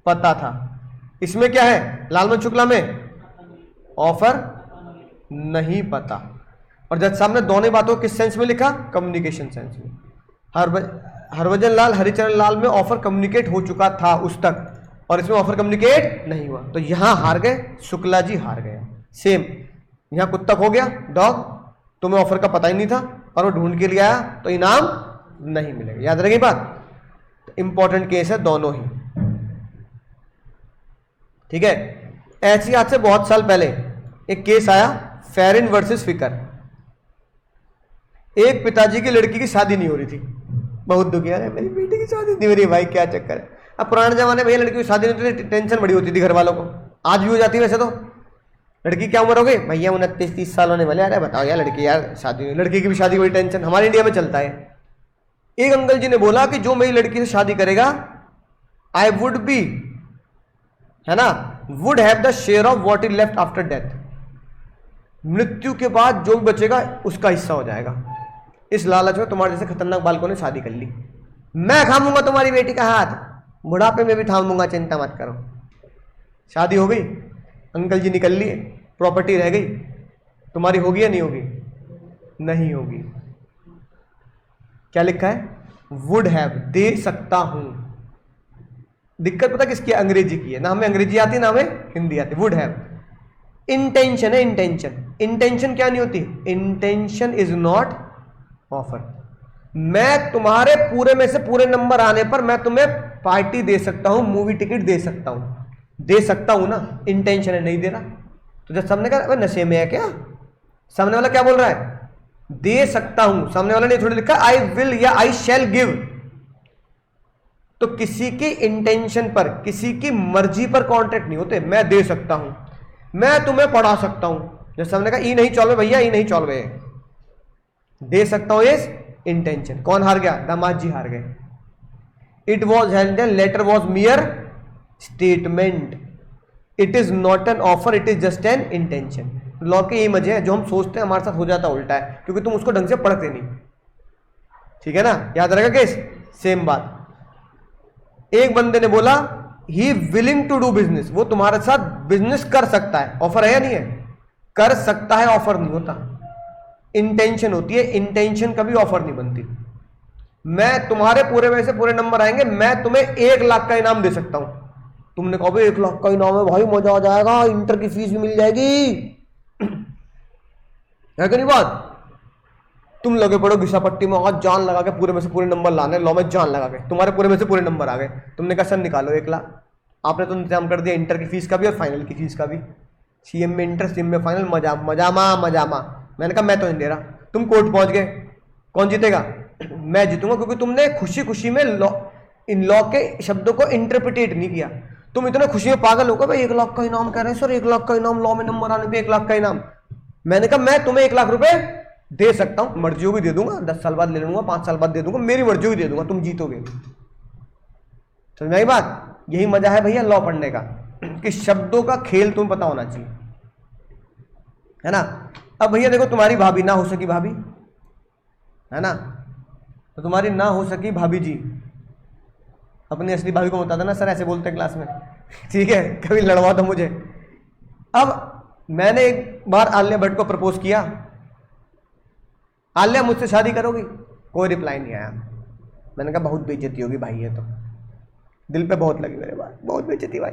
पता था। इसमें क्या है? लालमन शुक्ला में ऑफर नहीं पता। और जज साहब ने दोनों बातों किस सेंस में लिखा? कम्युनिकेशन सेंस में। हरभजन लाल हरिचरण लाल में ऑफर कम्युनिकेट हो चुका था उस तक, और इसमें ऑफर कम्युनिकेट नहीं हुआ, तो यहां हार गए, शुक्ला जी हार गए। सेम यहां कुत्ता खो गया, डॉग, तुम्हें ऑफर का पता ही नहीं था और वो ढूंढ के लिए आया, तो इनाम नहीं मिलेगा। याद रखिए बात, इंपॉर्टेंट केस है दोनों ही, ठीक है। ऐसी आज से बहुत साल पहले एक केस आया, फेरिन वर्सेस फिकर। एक पिताजी की लड़की की शादी नहीं हो रही थी, बहुत दुखी है, मेरी बेटी की शादी नहीं हो रही, भाई क्या चक्कर है। अब पुराने जमाने में भैया लड़की की शादी नहीं होती थी, टेंशन बड़ी होती थी घर वालों को, आज भी हो जाती है वैसे तो। लड़की क्या उम्र हो गई भैया, 29-30 साल होने वाले। अरे बताओ यार, लड़की यार शादी, लड़की की भी शादी बड़ी टेंशन, हमारे इंडिया में चलता है। एक अंकल जी ने बोला कि जो मेरी लड़की से शादी करेगा, आई वुड बी, है ना, would have the share of what is left after death. मृत्यु के बाद जो भी बचेगा उसका हिस्सा हो जाएगा। इस लालच में तुम्हारे जैसे खतरनाक बालकों ने शादी कर ली। मैं थामूंगा तुम्हारी बेटी का हाथ, बुढ़ापे में भी थामूंगा, चिंता मत करो। शादी हो गई, अंकल जी निकल लिए, प्रॉपर्टी रह गई, तुम्हारी होगी या नहीं होगी? नहीं होगी। क्या लिखा है? वुड हैव, दे सकता हूं। दिक्कत पता किसकी है? अंग्रेजी की है ना, हमें अंग्रेजी आती ना हमें हिंदी आती। वुड हैव इंटेंशन है, इंटेंशन। इंटेंशन क्या नहीं होती? Intention is not offer. मैं तुम्हारे पूरे में से पूरे नंबर आने पर मैं तुम्हें पार्टी दे सकता हूं, मूवी टिकट दे सकता हूं, दे सकता हूं ना, इंटेंशन है नहीं दे रहा। तो जब सामने कहा नशे में है क्या, सामने वाला क्या बोल रहा है? दे सकता हूं। सामने वाला ने थोड़ी लिखा आई विल या आई शैल गिव। तो किसी की इंटेंशन पर, किसी की मर्जी पर कॉन्ट्रैक्ट नहीं होते। मैं दे सकता हूं, मैं तुम्हें पढ़ा सकता हूं। जब सामने कहा ई नहीं चल भैया, ई नहीं चल, दे सकता हूं इस इंटेंशन। कौन हार गया? दामाद जी हार गए। It was held, letter was mere statement, it is not an offer, it is just an intention. Law के यही मजे हैं, जो हम सोचते हैं हमारे साथ हो जाता उल्टा है, क्योंकि तुम उसको ढंग से पढ़ते नहीं। ठीक है ना, याद रहेगा केस। सेम बात, एक बंदे ने बोला ही विलिंग टू डू बिजनेस, वो तुम्हारे साथ बिजनेस कर सकता है। ऑफर है या नहीं है? कर सकता है, ऑफर नहीं होता, इंटेंशन होती है। इंटेंशन कभी ऑफर नहीं बनती। मैं तुम्हारे पूरे में से पूरे नंबर आएंगे, मैं तुम्हें 1 लाख का इनाम दे सकता हूं। तुमने कहा 1 लाख का इनाम है भाई, मजा आ जाएगा, इंटर की फीस भी मिल जाएगी, है कि नहीं बात? तुम लगे पड़ो घिसा पट्टी में, आज जान लगा के पूरे में से पूरे नंबर लाने, लॉ में जान लगा के तुम्हारे पूरे में से पूरे नंबर आ गए। तुमने कहा सर निकालो 1 लाख। आपने तो इंतजाम कर दिया इंटर की फीस का भी और फाइनल की फीस का भी। सीएम में इंटर, सीएम में फाइनल, मजामा। मैंने कहा मैं तो नहीं दे रहा। तुम कोर्ट पहुंच गए, कौन जीतेगा? मैं जीतूंगा, क्योंकि तुमने खुशी खुशी में इन लॉ के शब्दों को इंटरप्रिटेट नहीं किया। तुम इतने खुशी में पागल हो गए, भाई 1 लाख का इनाम कह रहे हैं सर, 1 लाख का इनाम, लॉ में नंबर आने पे 1 लाख का इनाम। मैंने कहा मैं तुम्हें 1 लाख रुपए दे सकता हूं, मर्जी होगी दे दूंगा, 10 साल बाद ले लूंगा, 5 साल बाद दे दूंगा, मेरी मर्जी होगी दे दूंगा, तुम जीतोगे। समझ में आई बात? यही मजा है भैया लॉ पढ़ने का, कि शब्दों का खेल तुम्हें पता होना चाहिए, है ना। अब भैया देखो, तुम्हारी भाभी ना हो सकी भाभी, है ना, तो तुम्हारी ना हो सकी भाभी जी, अपनी असली भाभी को बता देना सर ऐसे बोलते हैं क्लास में, ठीक है, कभी लड़वा दो मुझे। अब मैंने एक बार आलिया भट्ट को प्रपोज किया, आलिया मुझसे शादी करोगी? कोई रिप्लाई नहीं आया। मैंने कहा बहुत बेइज्जती होगी भाई, ये तो दिल पे बहुत लगी मेरे बात, बहुत बेइज्जती भाई।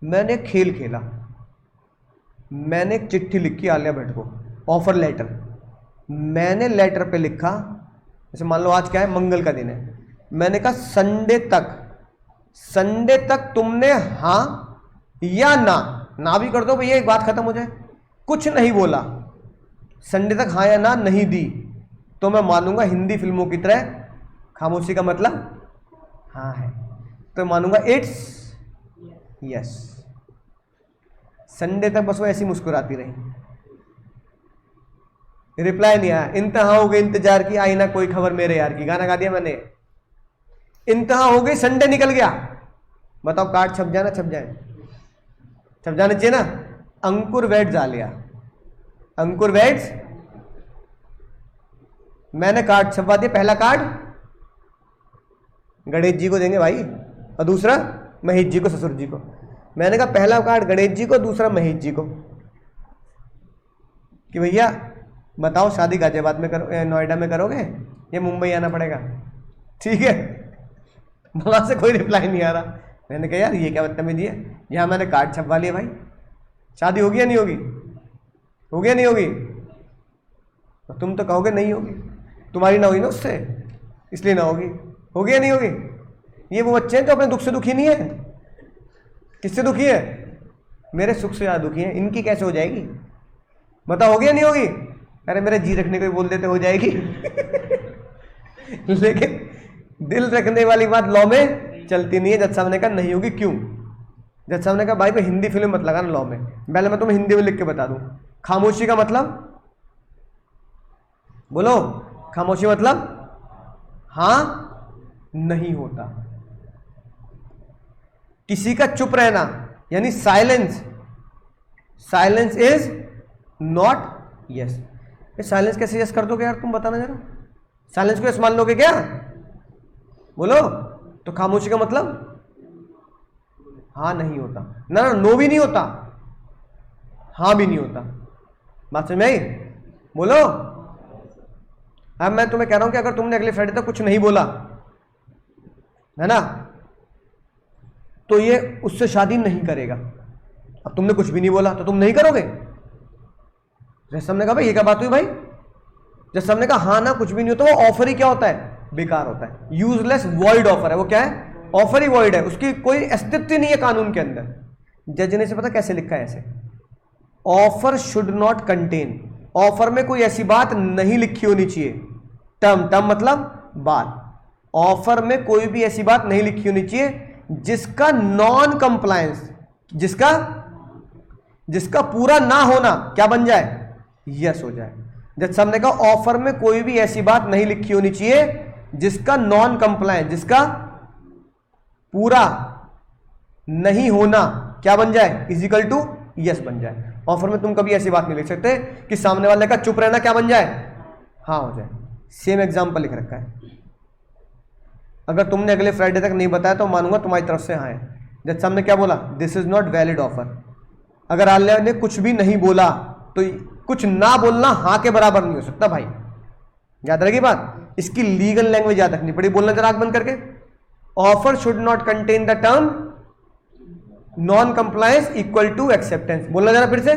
मैंने खेल खेला, मैंने एक चिट्ठी लिखी आलिया भट्ट को, ऑफर लेटर। मैंने लेटर पे लिखा, जैसे मान लो आज क्या है, मंगल का दिन है, मैंने कहा संडे तक तुमने हाँ या ना भी कर दो भैया, एक बात खत्म हो जाए। कुछ नहीं बोला, संडे तक हाँ या ना नहीं दी तो मैं मानूंगा हिंदी फिल्मों की तरह खामोशी का मतलब हाँ है, तो मानूंगा इट्स यस। संडे तक बस वो ऐसी मुस्कुराती रही, रिप्लाई नहीं आया। इंतहा हो गई इंतजार की, आई ना कोई खबर मेरे यार की, गाना गा दिया मैंने। इंतहा हो गई, संडे निकल गया, बताओ कार्ड छप जाए ना छप जाए, छप जाना चाहिए ना। अंकुर वेट जा लिया, अंकुर वेट्स, मैंने कार्ड छपवा दिया। पहला कार्ड गणेश जी को देंगे भाई, और दूसरा महेश जी को, ससुर जी को। मैंने कहा पहला कार्ड गणेश जी को, दूसरा महेश जी को, कि भैया बताओ शादी गाजियाबाद में करो, नोएडा में करोगे या मुंबई आना पड़ेगा? ठीक है, वहां से कोई रिप्लाई नहीं आ रहा। मैंने कहा यार ये क्या बदतमीजी है, यहाँ मैंने कार्ड छपवा लिया भाई, शादी होगी या नहीं होगी, होगी या नहीं होगी? तो तुम तो कहोगे नहीं होगी, तुम्हारी ना होगी ना उससे, इसलिए ना होगी। होगी या नहीं होगी? ये वो बच्चे हैं जो अपने दुख से दुखी नहीं है। किससे दुखी है? मेरे सुख से ज़्यादा दुखी है, इनकी कैसे हो जाएगी? बताओ होगी या नहीं होगी? अरे मेरे जी रखने को ही बोल देते हो जाएगी लेकिन दिल रखने वाली बात लॉ में चलती नहीं है। जज साहब ने कहा नहीं होगी। क्यों? जज साहब ने कहा भाई मैं हिंदी फिल्म मत लगाना लॉ में। पहले मैं तुम्हें हिंदी में लिख के बता दूं, खामोशी का मतलब, बोलो खामोशी मतलब हां नहीं होता। किसी का चुप रहना यानी silence, silence is not yes. ये साइलेंस कैसे यस कर दोगे यार, तुम बताना जरा। साइलेंस को यस मान लोगे क्या? बोलो। तो खामोशी का मतलब हाँ नहीं होता ना, ना नो भी नहीं होता, हाँ भी नहीं होता। बात समझ में आई? बोलो। अब मैं तुम्हें कह रहा हूं कि अगर तुमने अगले फ्राइडे तक कुछ नहीं बोला है ना, तो ये उससे शादी नहीं करेगा। अब तुमने कुछ भी नहीं बोला तो तुम नहीं करोगे। जैसे हमने कहा भाई ये क्या बात हुई भाई, जैसे हमने कहा हाँ ना कुछ भी नहीं होता, वो ऑफर ही क्या होता है? बेकार होता है, यूजलेस वॉइड ऑफर है। वो क्या है? ऑफर ही वॉइड है, उसकी कोई अस्तित्व नहीं है कानून के अंदर। जज ने से पता कैसे लिखा है ऐसे, offer should not contain, offer में कोई ऐसी बात नहीं लिखी होनी चाहिए। टर्म, टर्म मतलब बात, ऑफर में कोई भी ऐसी बात नहीं लिखी होनी चाहिए जिसका नॉन कंप्लायंस, जिसका पूरा ना होना क्या बन जाए? यस हो जाए। जज साहब ने कहा ऑफर में कोई भी ऐसी बात नहीं लिखी होनी चाहिए जिसका नॉन कंप्लायंस, जिसका पूरा नहीं होना क्या बन जाए? इजिकल टू यस बन जाए। ऑफर में तुम कभी ऐसी बात नहीं लिख सकते कि सामने वाले का चुप रहना क्या बन जाए? हाँ हो जाए। सेम एग्जांपल लिख रखा है। अगर तुमने अगले फ्राइडे तक नहीं बताया तो मानूंगा तुम्हारी तरफ से हाँ है। जज साहब ने क्या बोला? This is not valid offer. अगर आलिया ने कुछ भी नहीं बोला तो कुछ ना बोलना हाँ के बराबर नहीं हो सकता भाई, याद रखिए बात। इसकी लीगल लैंग्वेज याद रखनी पड़ी। बोलना जरा आंख बंद करके, offer should not contain the term non compliance equal to acceptance. बोलना जरा फिर से,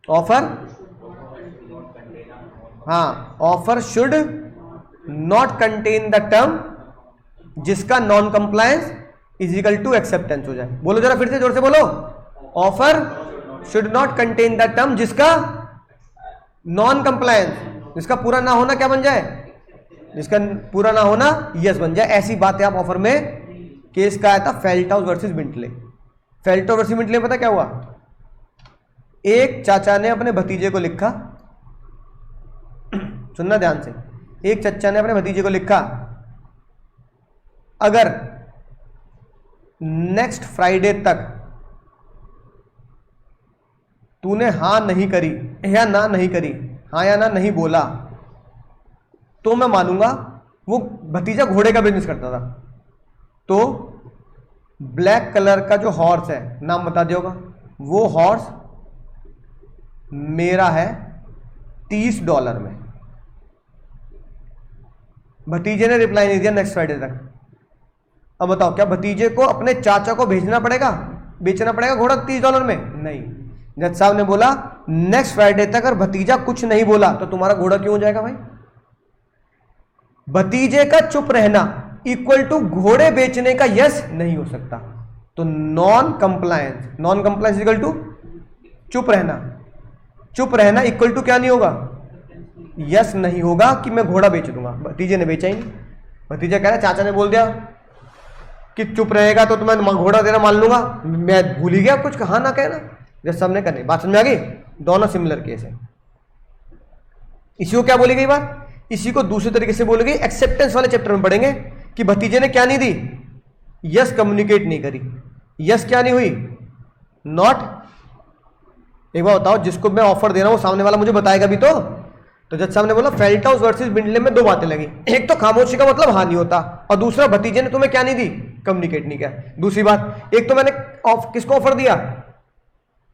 ऑफर, हाँ offer should not contain the term जिसका non compliance is equal to acceptance हो जाए। बोलो जरा फिर से, जोर से बोलो। Offer should not contain the term जिसका नॉन कंप्लायंस, जिसका पूरा ना होना क्या बन जाए? जिसका पूरा ना होना यस बन जाए। ऐसी बात है आप ऑफर में। केस का आया था फेल्टहाउस वर्सेस बिंटले। फेल्टहाउस वर्सेस बिंटले पता क्या हुआ? एक चाचा ने अपने भतीजे को लिखा, सुनना ध्यान से, एक चचा ने अपने भतीजे को लिखा अगर नेक्स्ट फ्राइडे तक तूने हाँ नहीं करी या ना नहीं करी, हाँ या ना नहीं बोला, तो मैं मानूंगा। वो भतीजा घोड़े का बिजनेस करता था, तो ब्लैक कलर का जो हॉर्स है, नाम बता दियोगा, वो हॉर्स मेरा है $30 में। भतीजे ने रिप्लाई नहीं दिया नेक्स्ट फ्राइडे तक। अब बताओ क्या भतीजे को अपने चाचा को भेजना पड़ेगा, बेचना पड़ेगा घोड़ा $30 में? नहीं। जज साहब ने बोला नेक्स्ट फ्राइडे तक अगर भतीजा कुछ नहीं बोला तो तुम्हारा घोड़ा क्यों हो जाएगा भाई? भतीजे का चुप रहना इक्वल टू घोड़े बेचने का यस नहीं हो सकता। तो non compliance, non compliance equal to चुप रहना, चुप रहना इक्वल टू क्या नहीं होगा? यस नहीं होगा कि मैं घोड़ा बेच दूंगा। भतीजे ने बेचा ही नहीं। भतीजा कह रहा है चाचा ने बोल दिया कि चुप रहेगा तो मैं घोड़ा देना मान लूंगा, मैं भूल ही गया कुछ कहा ना कहना। जब सबने करनी, बात समझ में आ गई? दोनों सिमिलर केस है। इसी को क्या बोली गई बात? इसी को दूसरे तरीके से बोली गई, एक्सेप्टेंस वाले चैप्टर में पढ़ेंगे कि भतीजे ने क्या नहीं दी? यस कम्युनिकेट नहीं करी। यस क्या नहीं हुई? नॉट। एक बार बताओ, जिसको मैं ऑफर दे रहा हूं सामने वाला मुझे बताएगा भी तो जज साहब ने बोला फेल्टहाउस वर्सेस बिंटले में दो बातें लगी। एक तो खामोशी का मतलब हाँ नहीं होता, और दूसरा भतीजे ने तुम्हें क्या नहीं दी? कम्युनिकेट नहीं किया। दूसरी बात, एक तो मैंने किसको ऑफर दिया?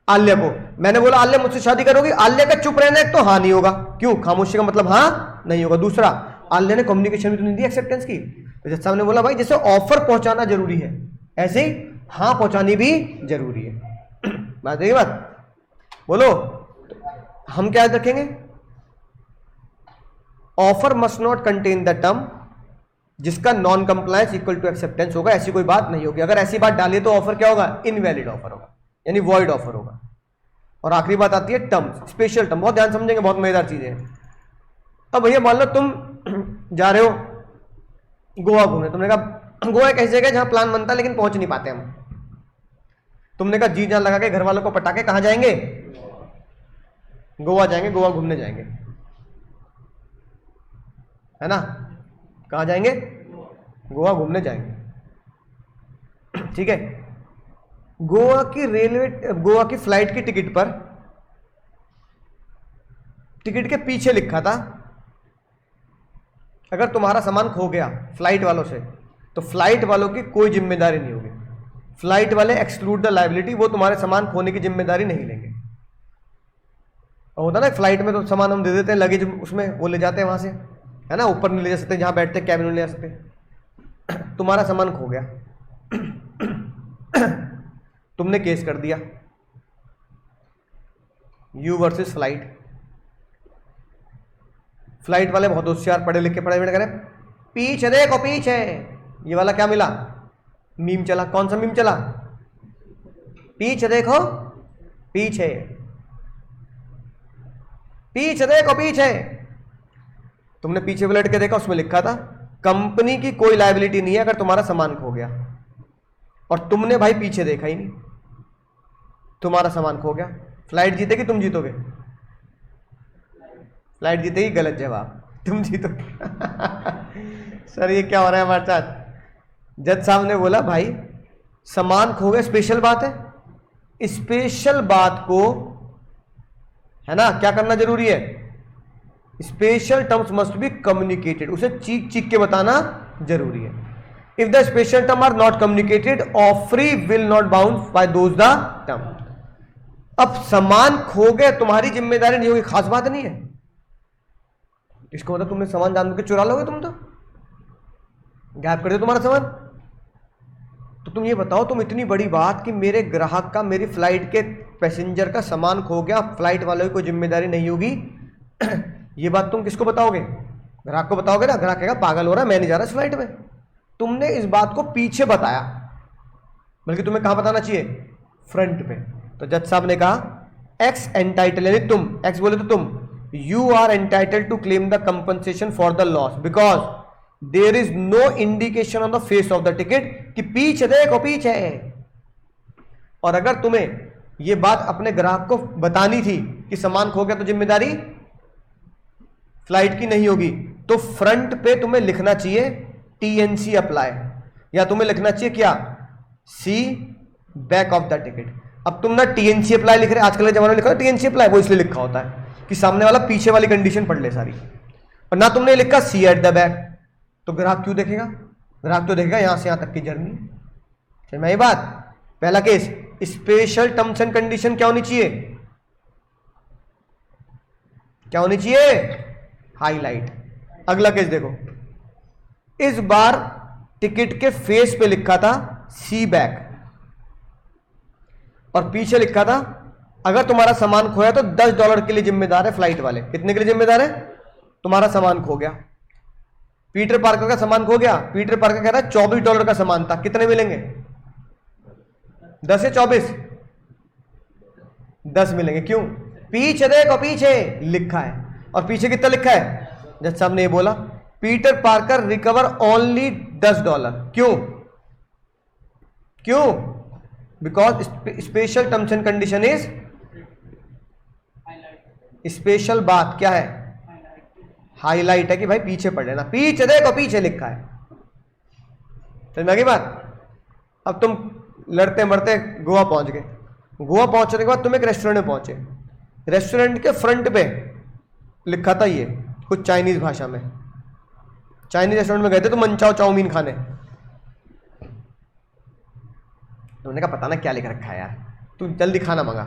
आलिया को। मैंने बोला आलिया मुझसे शादी करोगी, आलिया का चुप रहना एक तो हाँ नहीं होगा। क्यों? खामोशी का मतलब हाँ नहीं होगा। दूसरा, आल्या ने कम्युनिकेशन भी तो नहीं दी एक्सेप्टेंस की। तो जज साहब ने बोला भाई जैसे ऑफर पहुंचाना जरूरी है ऐसे ही हाँ पहुंचानी भी जरूरी है। बात है बात, बोलो हम क्या याद रखेंगे, offer must not contain the term जिसका non compliance equal to acceptance होगा, ऐसी कोई बात नहीं होगी। अगर ऐसी बात डालिए तो ऑफर क्या होगा, इनवैलिड ऑफर होगा, यानी वॉइड ऑफर होगा। और आखिरी बात आती है टर्म्स, स्पेशल टर्म, बहुत ध्यान समझेंगे, बहुत मजेदार चीजें हैं। अब भैया मान लो तुम जा रहे हो गोवा घूमने, तुमने कहा गोवा एक ऐसी जगह जहां प्लान बनता है लेकिन पहुंच नहीं पाते हम। तुमने कहा जी जान लगा के घर वालों को पटाके कहां जाएंगे, गोवा जाएंगे, गोवा घूमने जाएंगे, है ना, कहां जाएंगे, गोवा घूमने जाएंगे। ठीक है, गोवा की फ्लाइट की टिकट पर टिकट के पीछे लिखा था अगर तुम्हारा सामान खो गया फ्लाइट वालों से तो फ्लाइट वालों की कोई जिम्मेदारी नहीं होगी, फ्लाइट वाले एक्सक्लूड द लायबिलिटी, वो तुम्हारे सामान खोने की जिम्मेदारी नहीं लेंगे। और होता ना फ्लाइट में तो सामान हम दे देते हैं, लगेज उसमें वो ले जाते हैं वहां से, है ना, ऊपर नहीं ले जा सकते, जहां बैठते कैबिन में ले जा सकते। तुम्हारा सामान खो गया तुमने केस कर दिया, यू वर्सेस फ्लाइट। फ्लाइट वाले बहुत होशियार, पढ़े लिखे पढ़े हुए, करें पीछे देखो पीछे, ये वाला क्या मिला, मीम चला। कौन सा मीम चला, पीछे देखो पीछे, पीछे देखो पीछे। तुमने पीछे पलट के देखा, उसमें लिखा था कंपनी की कोई लायबिलिटी नहीं है अगर तुम्हारा सामान खो गया, और तुमने भाई पीछे देखा ही नहीं, तुम्हारा सामान खो गया। फ्लाइट जीतेगी तुम जीतोगे, फ्लाइट जीतेगी, गलत जवाब, तुम जीतोगे। सर ये क्या हो रहा है हमारे साथ। जज साहब ने बोला भाई सामान खो गया स्पेशल बात है, स्पेशल बात को है ना क्या करना जरूरी है, special terms must be communicated, उसे चीख चीख के बताना जरूरी है। If the special term are not communicated offeree will not bound by those the term. अब सामान खो गए तुम्हारी जिम्मेदारी नहीं होगी, खास बात नहीं है, इसको मतलब तुमने सामान जान के चुरा लोगे, तुम तो गायब कर दो तुम्हारा सामान। तो तुम ये बताओ, तुम इतनी बड़ी बात कि मेरे ग्राहक का, मेरी फ्लाइट के पैसेंजर का सामान खो गया, फ्लाइट वालों की कोई जिम्मेदारी नहीं होगी, ये बात तुम किसको बताओगे, ग्राहक को बताओगे ना। ग्राहक कहेगा पागल हो रहा है, मैं नहीं जा रहा इस फ्लाइट में। तुमने इस बात को पीछे बताया, बल्कि तुम्हें कहां बताना चाहिए, फ्रंट पे। तो जज साहब ने कहा एक्स एंटाइटल, यानी तुम, एक्स बोले तो तुम, you are entitled to claim the compensation for the loss because there is no indication on the face of the ticket कि पीछे देखो पीछे। और अगर तुम्हें यह बात अपने ग्राहक को बतानी थी कि सामान खो गया तो जिम्मेदारी फ्लाइट की नहीं होगी, तो फ्रंट पे तुम्हें लिखना चाहिए टीएनसी अप्लाई, या तुम्हें लिखना चाहिए क्या, सी बैक ऑफ द टिकट। अब तुम ना टीएनसी अप्लाई लिख रहे, आजकल के जमाने में लिखा है टीएनसी अप्लाई, वो इसलिए लिखा होता है कि सामने वाला पीछे वाली कंडीशन पढ़ ले सारी, और ना तुमने लिखा सी एट द बैक, तो ग्राहक क्यों देखेगा, ग्राहक तो देखेगा यहां से यहां तक की जर्नी। समझ में आई बात। पहला case, special terms and condition क्या होनी चाहिए, क्या होनी चाहिए, हाईलाइट। अगला केस देखो, इस बार टिकट के फेस पे लिखा था सी बैक और पीछे लिखा था अगर तुम्हारा सामान खोया तो $10 के लिए जिम्मेदार है फ्लाइट वाले। कितने के लिए जिम्मेदार है, तुम्हारा सामान खो गया, पीटर पार्कर का सामान खो गया, पीटर पार्कर कह रहा है $24 का सामान था, कितने मिलेंगे, 10 या 24, 10 मिलेंगे। क्यों, पीछे देखो पीछे लिखा है, और पीछे कितना लिखा है, जज साहब ने ये बोला पीटर पार्कर रिकवर ओनली $10। क्यों, क्यों, because special terms and condition is, special बात क्या है, हाईलाइट है कि भाई पीछे पढ़ लेना, पीछे देखो पीछे लिखा है। समझ में आ गई बात। अब तुम लड़ते मरते गोवा पहुंच गए, गोवा पहुंचने के बाद तुम एक रेस्टोरेंट में पहुंचे, रेस्टोरेंट के फ्रंट पे लिखा था ये कुछ चाइनीज भाषा में, चाइनीज रेस्टोरेंट में गए थे तो मंचाओ चाउमीन खाने, तुमने कहा पता ना क्या लिख रखा है यार, तू जल्दी खाना मंगा।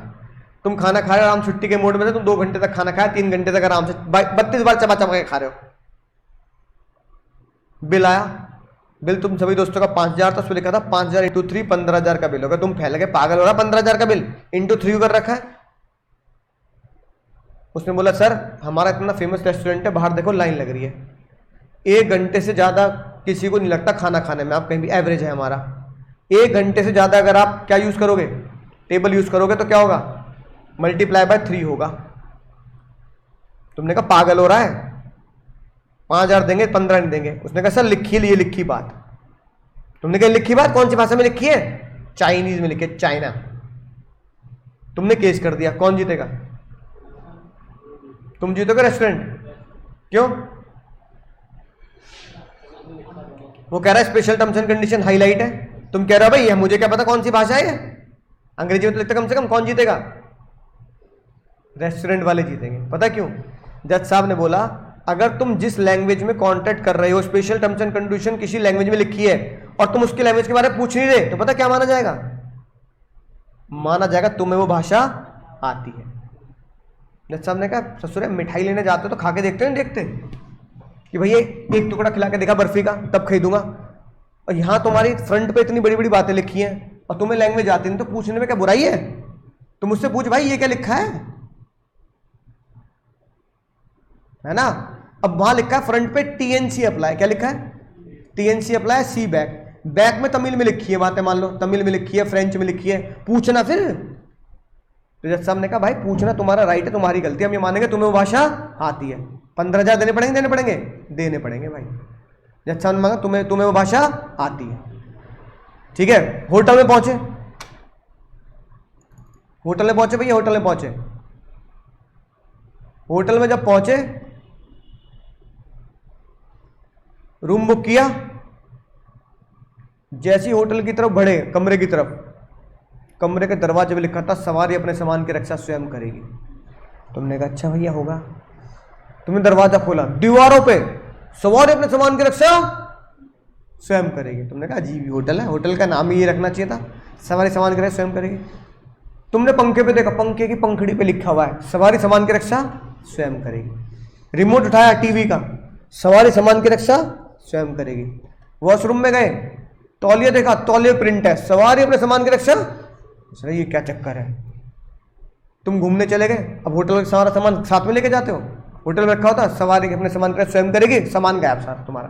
तुम खाना खा रहे हो आराम, छुट्टी के मूड में थे, तुम 2 घंटे तक खाना खाया, 3 घंटे तक आराम से 32 बार चबा चबा के खा रहे हो। बिल आया, बिल तुम सभी दोस्तों का 5,000 था, उसमें लिखा था 5,000 इंटू 3 15,000 का बिल होगा। तुम फैल गए, पागल हो रहा, 15,000 का बिल इंटू 3 कर रखा है। उसने बोला सर हमारा इतना फेमस रेस्टोरेंट है, बाहर देखो लाइन लग रही है, 1 घंटे से ज़्यादा किसी को नहीं लगता खाना खाने में, आप कहीं भी एवरेज है हमारा, 1 घंटे से ज़्यादा अगर आप क्या यूज़ करोगे, टेबल यूज़ करोगे तो क्या होगा, मल्टीप्लाई बाय 3 होगा। तुमने कहा पागल हो रहा है, 5,000 देंगे 15 नहीं देंगे। उसने कहा सर लिखी लिए, लिखी बात। तुमने कहा लिखी बात कौन सी भाषा में लिखी है, चाइनीज में लिखी है, चाइना। तुमने केस कर दिया, कौन जीतेगा, तुम जीतोगे रेस्टोरेंट, क्यों, वो कह रहा है special terms and condition highlight है, तुम कह रहे हो भाई मुझे क्या पता कौन सी भाषा है, अंग्रेजी में तो लिखते कम से कम, कौन जीतेगा, रेस्टोरेंट वाले जीतेंगे। पता क्यों, जज साहब ने बोला अगर तुम जिस लैंग्वेज में कॉन्ट्रैक्ट कर रहे हो, स्पेशल टर्म्स एंड कंडीशन किसी लैंग्वेज में लिखी है और तुम उसकी लैंग्वेज के बारे में पूछ नहीं रहे, तो पता क्या माना जाएगा, माना जाएगा तुम्हें वो भाषा आती है। जज साहब ने कहा ससुरे मिठाई लेने जाते हो तो खा के देखते हो, नहीं देखते कि भैया एक टुकड़ा खिला के देखा बर्फी का तब खरीदूंगा, और यहां तुम्हारी फ्रंट पे इतनी बड़ी बड़ी बातें लिखी हैं और तुम्हें लैंग्वेज आती नहीं, तो पूछने में क्या बुराई है, तुम मुझसे पूछ भाई ये क्या लिखा है ना। अब वहां लिखा है फ्रंट पे टीएनसी अप्लाई, क्या लिखा है, टीएनसी अप्लाई सी बैक, बैक में तमिल में लिखी है बातें, मान लो तमिल में लिखी है, फ्रेंच में लिखी है, पूछना फिर। तो जज साहब ने कहा भाई पूछना तुम्हारा राइट है, तुम्हारी गलती, हम ये मानेंगे तुम्हें वो भाषा आती है, 15,000 देने पड़ेंगे, देने पड़ेंगे, देने पड़ेंगे भाई। जज साहब ने मांगा तुम्हें वो भाषा आती है, ठीक है। होटल में पहुंचे, होटल में पहुंचे भैया, होटल में पहुंचे, होटल में जब पहुंचे रूम बुक किया, जैसी होटल की तरफ बढ़े, कमरे की तरफ, कमरे के दरवाजे में लिखा था सवारी अपने सामान की रक्षा स्वयं करेगी। तुमने कहा अच्छा भैया होगा, तुमने दरवाजा खोला, दीवारों पे सवारी अपने सामान की रक्षा स्वयं करेगी। तुमने कहा अजीब ही होटल है, होटल का नाम ही ये रखना चाहिए था, सवारी सामान की रक्षा स्वयं करेगी। तुमने पंखे पे देखा, पंखे की पंखड़ी पे लिखा हुआ है सवारी सामान की रक्षा स्वयं करेगी। रिमोट उठाया टीवी का, सवारी सामान की रक्षा स्वयं करेगी। वॉशरूम में गए, तौलिया देखा, तौलिया प्रिंट है, सवारी अपने सामान की रक्षा, सर ये क्या चक्कर है। तुम घूमने चले गए, अब होटल का सारा सामान साथ में लेके जाते हो, होटल में रखा होता सवारी अपने सामान का स्वयं करेगी, सामान गायब सारा तुम्हारा।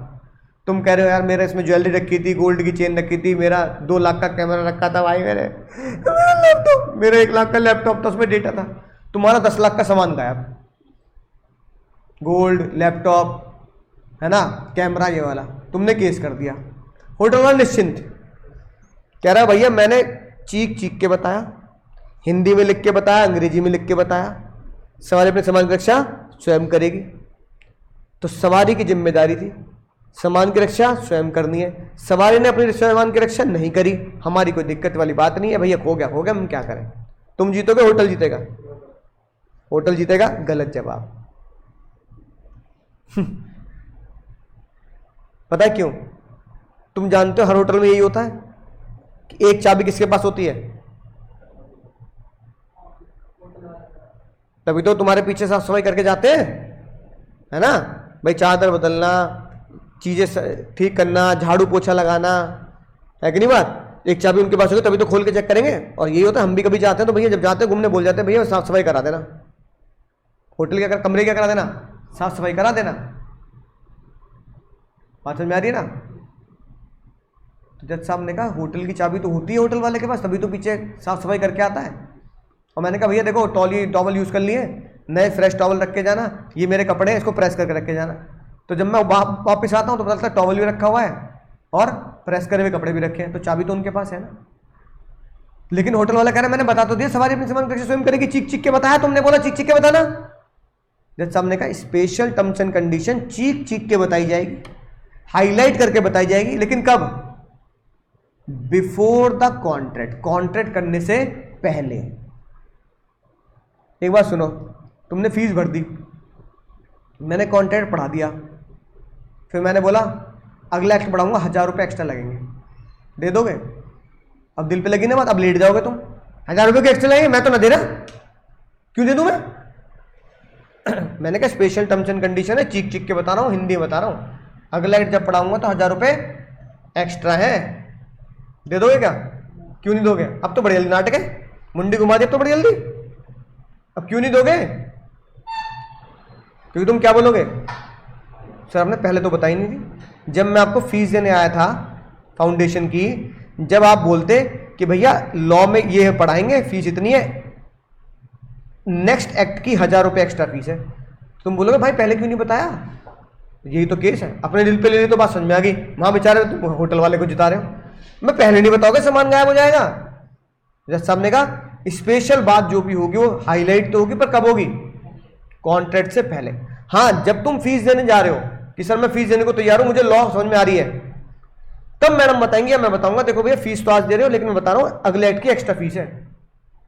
तुम कह रहे हो यार मेरे इसमें ज्वेलरी रखी थी, गोल्ड की चेन रखी थी, मेरा 2 लाख का कैमरा रखा था भाई, मेरा लैपटॉप, मेरा 1 लाख का लैपटॉप था, उसमें डेटा था, तुम्हारा 10 लाख का सामान गायब, गोल्ड, लैपटॉप है ना, कैमरा ये वाला। तुमने केस कर दिया। होटल वाला निश्चिंत कह रहा है भैया मैंने चीख चीख के बताया, हिंदी में लिख के बताया, अंग्रेजी में लिख के बताया, सवारी अपने सामान की रक्षा स्वयं करेगी। तो सवारी की जिम्मेदारी थी सामान की रक्षा स्वयं करनी है, सवारी ने अपनी सामान की रक्षा नहीं करी, हमारी कोई दिक्कत वाली बात नहीं है भैया, हो गया हो गया, हम क्या करें। तुम जीतोगे होटल जीतेगा, होटल जीतेगा, गलत जवाब। पता है क्यों, तुम जानते हो हर होटल में यही होता है कि एक चाबी किसके पास होती है, तभी तो तुम्हारे पीछे साफ सफाई करके जाते हैं, है ना भाई, चादर बदलना, चीजें ठीक करना, झाड़ू पोछा लगाना, है कि नहीं बात। एक चाबी उनके पास होगी तभी तो खोल के चेक करेंगे। और यही होता है, हम भी कभी जाते हैं तो भैया जब जाते हैं घूमने बोल जाते हैं भैया साफ सफाई करा देना, होटल क्या कमरे क्या करा देना, साफ सफाई करा देना। बात समझ में आ रही है ना। तो जज साहब ने कहा होटल की चाबी तो होती है होटल वाले के पास, तभी तो पीछे साफ सफाई करके आता है। और मैंने कहा भैया देखो टॉवल यूज़ कर लिए, नए फ्रेश टॉवल रख के जाना, ये मेरे कपड़े हैं इसको प्रेस करके रख के जाना। तो जब मैं वापस आता हूँ तो पता चलता है टॉवल भी रखा हुआ है और प्रेस करे हुए कपड़े भी रखे हैं, तो चाबी तो उनके पास है ना। लेकिन होटल वाला कह रहा है मैंने बता तो दिया, सवारी अपनी सामान कैसे स्वयं करेगी, चीख चीख के बताया, तुमने बोला चीख चीख के बताना। जज साहब ने कहा स्पेशल टर्म्स एंड कंडीशन चीख चीख के बताई जाएगी, हाईलाइट करके बताई जाएगी, लेकिन कब, बिफोर द कॉन्ट्रैक्ट, कॉन्ट्रैक्ट करने से पहले। एक बात सुनो, तुमने फीस भर दी, मैंने कॉन्ट्रैक्ट पढ़ा दिया, फिर मैंने बोला अगला एक्ट बढ़ाऊंगा 1,000 रुपये एक्स्ट्रा लगेंगे, दे दोगे। अब दिल पे लगी ना बात, अब लेट जाओगे तुम, 1,000 रुपये के एक्स्ट्रा लगेंगे, मैं तो ना दे रहा, क्यों दे दूं मैं। मैंने कहा स्पेशल टर्म्स एंड कंडीशन है, चीख चीख के बता रहा हूं, हिंदी में बता रहा हूं, अगला जब पढ़ाऊंगा तो 1000 रुपये एक्स्ट्रा है, दे दोगे क्या? क्यों नहीं दोगे? अब तो बड़ी जल्दी नाटक है, मुंडी घुमा दी अब तो बड़ी जल्दी, अब क्यों नहीं दोगे? क्योंकि तुम क्या बोलोगे, सर आपने पहले तो बताई नहीं थी। जब मैं आपको फीस देने आया था फाउंडेशन की, जब आप बोलते कि भैया लॉ में ये पढ़ाएंगे, फीस इतनी है, नेक्स्ट एक्ट की 1000 रुपये एक्स्ट्रा फीस है, तुम बोलोगे भाई पहले क्यों नहीं बताया? यही तो केस है, अपने दिल पे ले ली तो बात समझ में आ गई, वहां बेचारे तुम होटल वाले को जिता रहे हो, मैं पहले नहीं बताओगे सामान गायब हो जाएगा। जज साहब ने कहा स्पेशल बात जो भी होगी वो हाईलाइट तो होगी, पर कब होगी? कॉन्ट्रैक्ट से पहले। हाँ, जब तुम फीस देने जा रहे हो कि सर मैं फीस देने को तैयार हूं, मुझे लॉ समझ में आ रही है, तब मैडम बताएंगे या मैं बताऊंगा देखो भैया फीस तो आज दे रहे हो, लेकिन मैं बता रहा हूं अगले एक्ट की एक्स्ट्रा फीस है,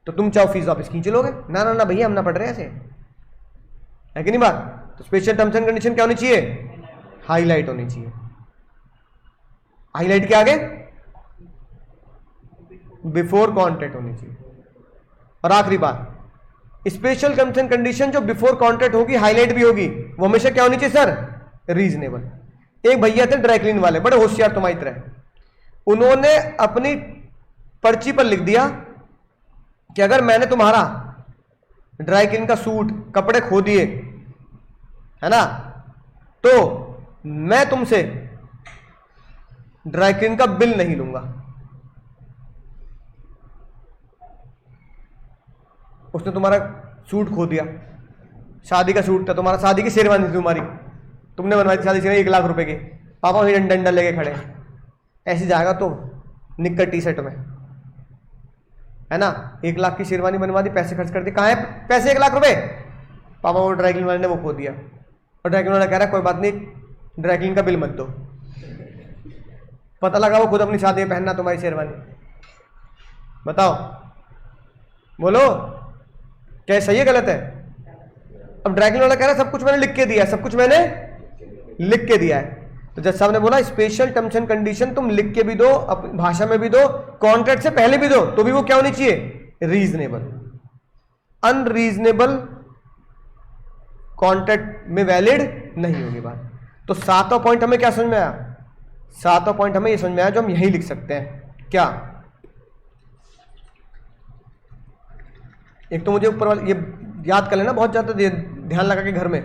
तो तुम चाहो फीस वापस खींच लोगे। ना ना ना भैया हम ना पढ़ रहे ऐसे, है कि नहीं बात? तो स्पेशल टर्म्स एंड कंडीशन क्या होनी चाहिए? हाईलाइट होनी चाहिए। हाईलाइट के आगे बिफोर कॉन्ट्रैक्ट होनी चाहिए। और आखिरी बात, स्पेशल टर्म्स एंड कंडीशन जो बिफोर कॉन्ट्रैक्ट होगी, हाईलाइट भी होगी, वो हमेशा क्या होनी चाहिए सर? रीजनेबल। एक भैया थे ड्राई क्लीन वाले, बड़े होशियार तुम्हारी तरह, उन्होंने अपनी पर्ची पर लिख दिया कि अगर मैंने तुम्हारा ड्राई क्लीन का सूट कपड़े खो दिए है ना, तो मैं तुमसे ड्राई क्लीन का बिल नहीं लूंगा। उसने तुम्हारा सूट खो दिया, शादी का सूट था तुम्हारा, शादी की शेरवानी थी तुम्हारी, तुमने बनवाई थी शादी शेरवानी 1 लाख रुपए की, पापा वही डंडा लेके खड़े, ऐसी जाएगा तो निक्कर टी शर्ट में, है ना, 1 लाख की शेरवानी बनवा दी, पैसे खर्च कर दिए, कहाँ है पैसे 1 लाख रुपए? पापा वो ड्राई क्लीन वाले ने वो खो दिया, और ड्राई क्लीन वाला कह रहा है कोई बात नहीं, ड्राई क्लीन का बिल मत दो। पता लगा वो खुद अपनी शादी में पहनना तुम्हारी शेरवानी। बताओ, बोलो क्या सही है गलत है? अब ड्राई क्लीन वाला कह रहा है सब कुछ मैंने लिख के दिया है, सब कुछ मैंने लिख के दिया है। तो जज साहब ने बोला स्पेशल टर्म्स एंड कंडीशन तुम लिख के भी दो, अपनी भाषा में भी दो, कॉन्ट्रैक्ट से पहले भी दो, तो भी वो क्या होनी चाहिए? रीजनेबल। अनरीजनेबल कॉन्ट्रैक्ट में वैलिड नहीं होगी बात। तो 7वां पॉइंट हमें क्या समझ में आया? 7वां पॉइंट हमें ये समझ में आया जो हम यही लिख सकते हैं, क्या? एक तो मुझे ऊपर वाले ये याद कर लेना बहुत ज्यादा, ध्यान लगा के घर में,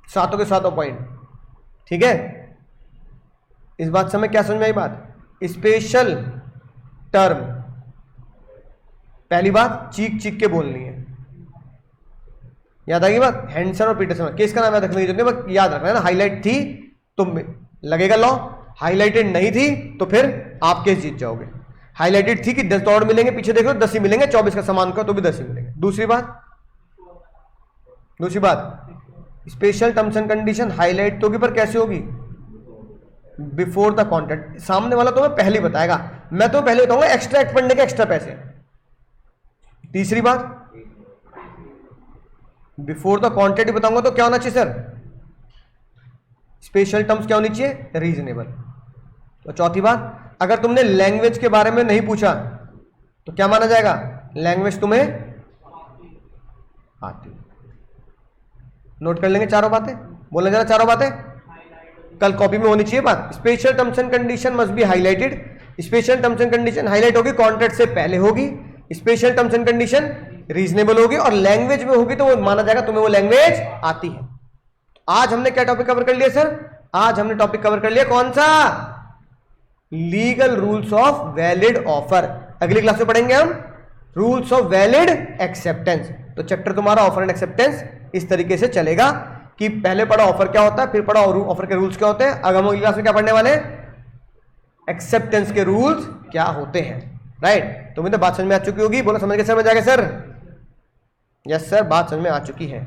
7 के 7 पॉइंट, ठीक है? इस बात से हमें क्या समझ में आई बात? स्पेशल टर्म, पहली बात चीख चीख के बोलनी है, याद आएगी बात? हैंडसन और पीटरसन, केस का नाम याद रखने की जरूरत नहीं, याद रखना है ना। हाईलाइट थी तो लगेगा लॉ, हाईलाइटेड नहीं थी तो फिर आप केस जीत जाओगे। हाईलाइटेड थी कि 10 दौड़ मिलेंगे, पीछे देख लो 10 ही मिलेंगे, 24 का सामान का तो भी 10 ही मिलेंगे। दूसरी बात special terms and condition highlight तो होगी, पर कैसे होगी? Before the contract. सामने वाला तुम्हें पहले बताएगा, मैं तो पहले बताऊंगा एक्स्ट्रा एक्ट पढ़ने के एक्स्ट्रा पैसे। तीसरी बात बिफोर द कॉन्ट्रैक्ट बताऊंगा तो क्या होना चाहिए सर? स्पेशल टर्म्स क्या होनी चाहिए? रीजनेबल। तो चौथी बात, अगर तुमने लैंग्वेज के बारे में नहीं पूछा तो क्या माना जाएगा? लैंग्वेज तुम्हें आती। नोट कर लेंगे चारों बातें, बोलना जरा चारों बातें, कल कॉपी में होनी चाहिए बात। Special terms and condition must be highlighted. Special terms and condition highlight होगी, कॉन्ट्रैक्ट से पहले होगी। Special terms and condition reasonable होगी, और लैंग्वेज में होगी तो वो माना जाएगा तुम्हें वो लैंग्वेज आती है। आज हमने क्या टॉपिक कवर कर लिया सर? आज हमने टॉपिक कवर कर लिया कौन सा? Legal rules of valid offer. अगली क्लास में पढ़ेंगे हम रूल्स ऑफ वैलिड एक्सेप्टेंस। तो चैप्टर तुम्हारा ऑफर एंड एक्सेप्टेंस इस तरीके से चलेगा कि पहले पढ़ा ऑफर क्या होता है, फिर पढ़ा ऑफर के रूल्स क्या होते हैं। अगर हम अगली क्लास में क्या पढ़ने वाले हैं? एक्सेप्टेंस के रूल्स क्या होते हैं, राइट? तो मुझे बात समझ में आ चुकी होगी, बोलो समझ के समझ आ गया सर? यस सर, बात समझ में आ चुकी है।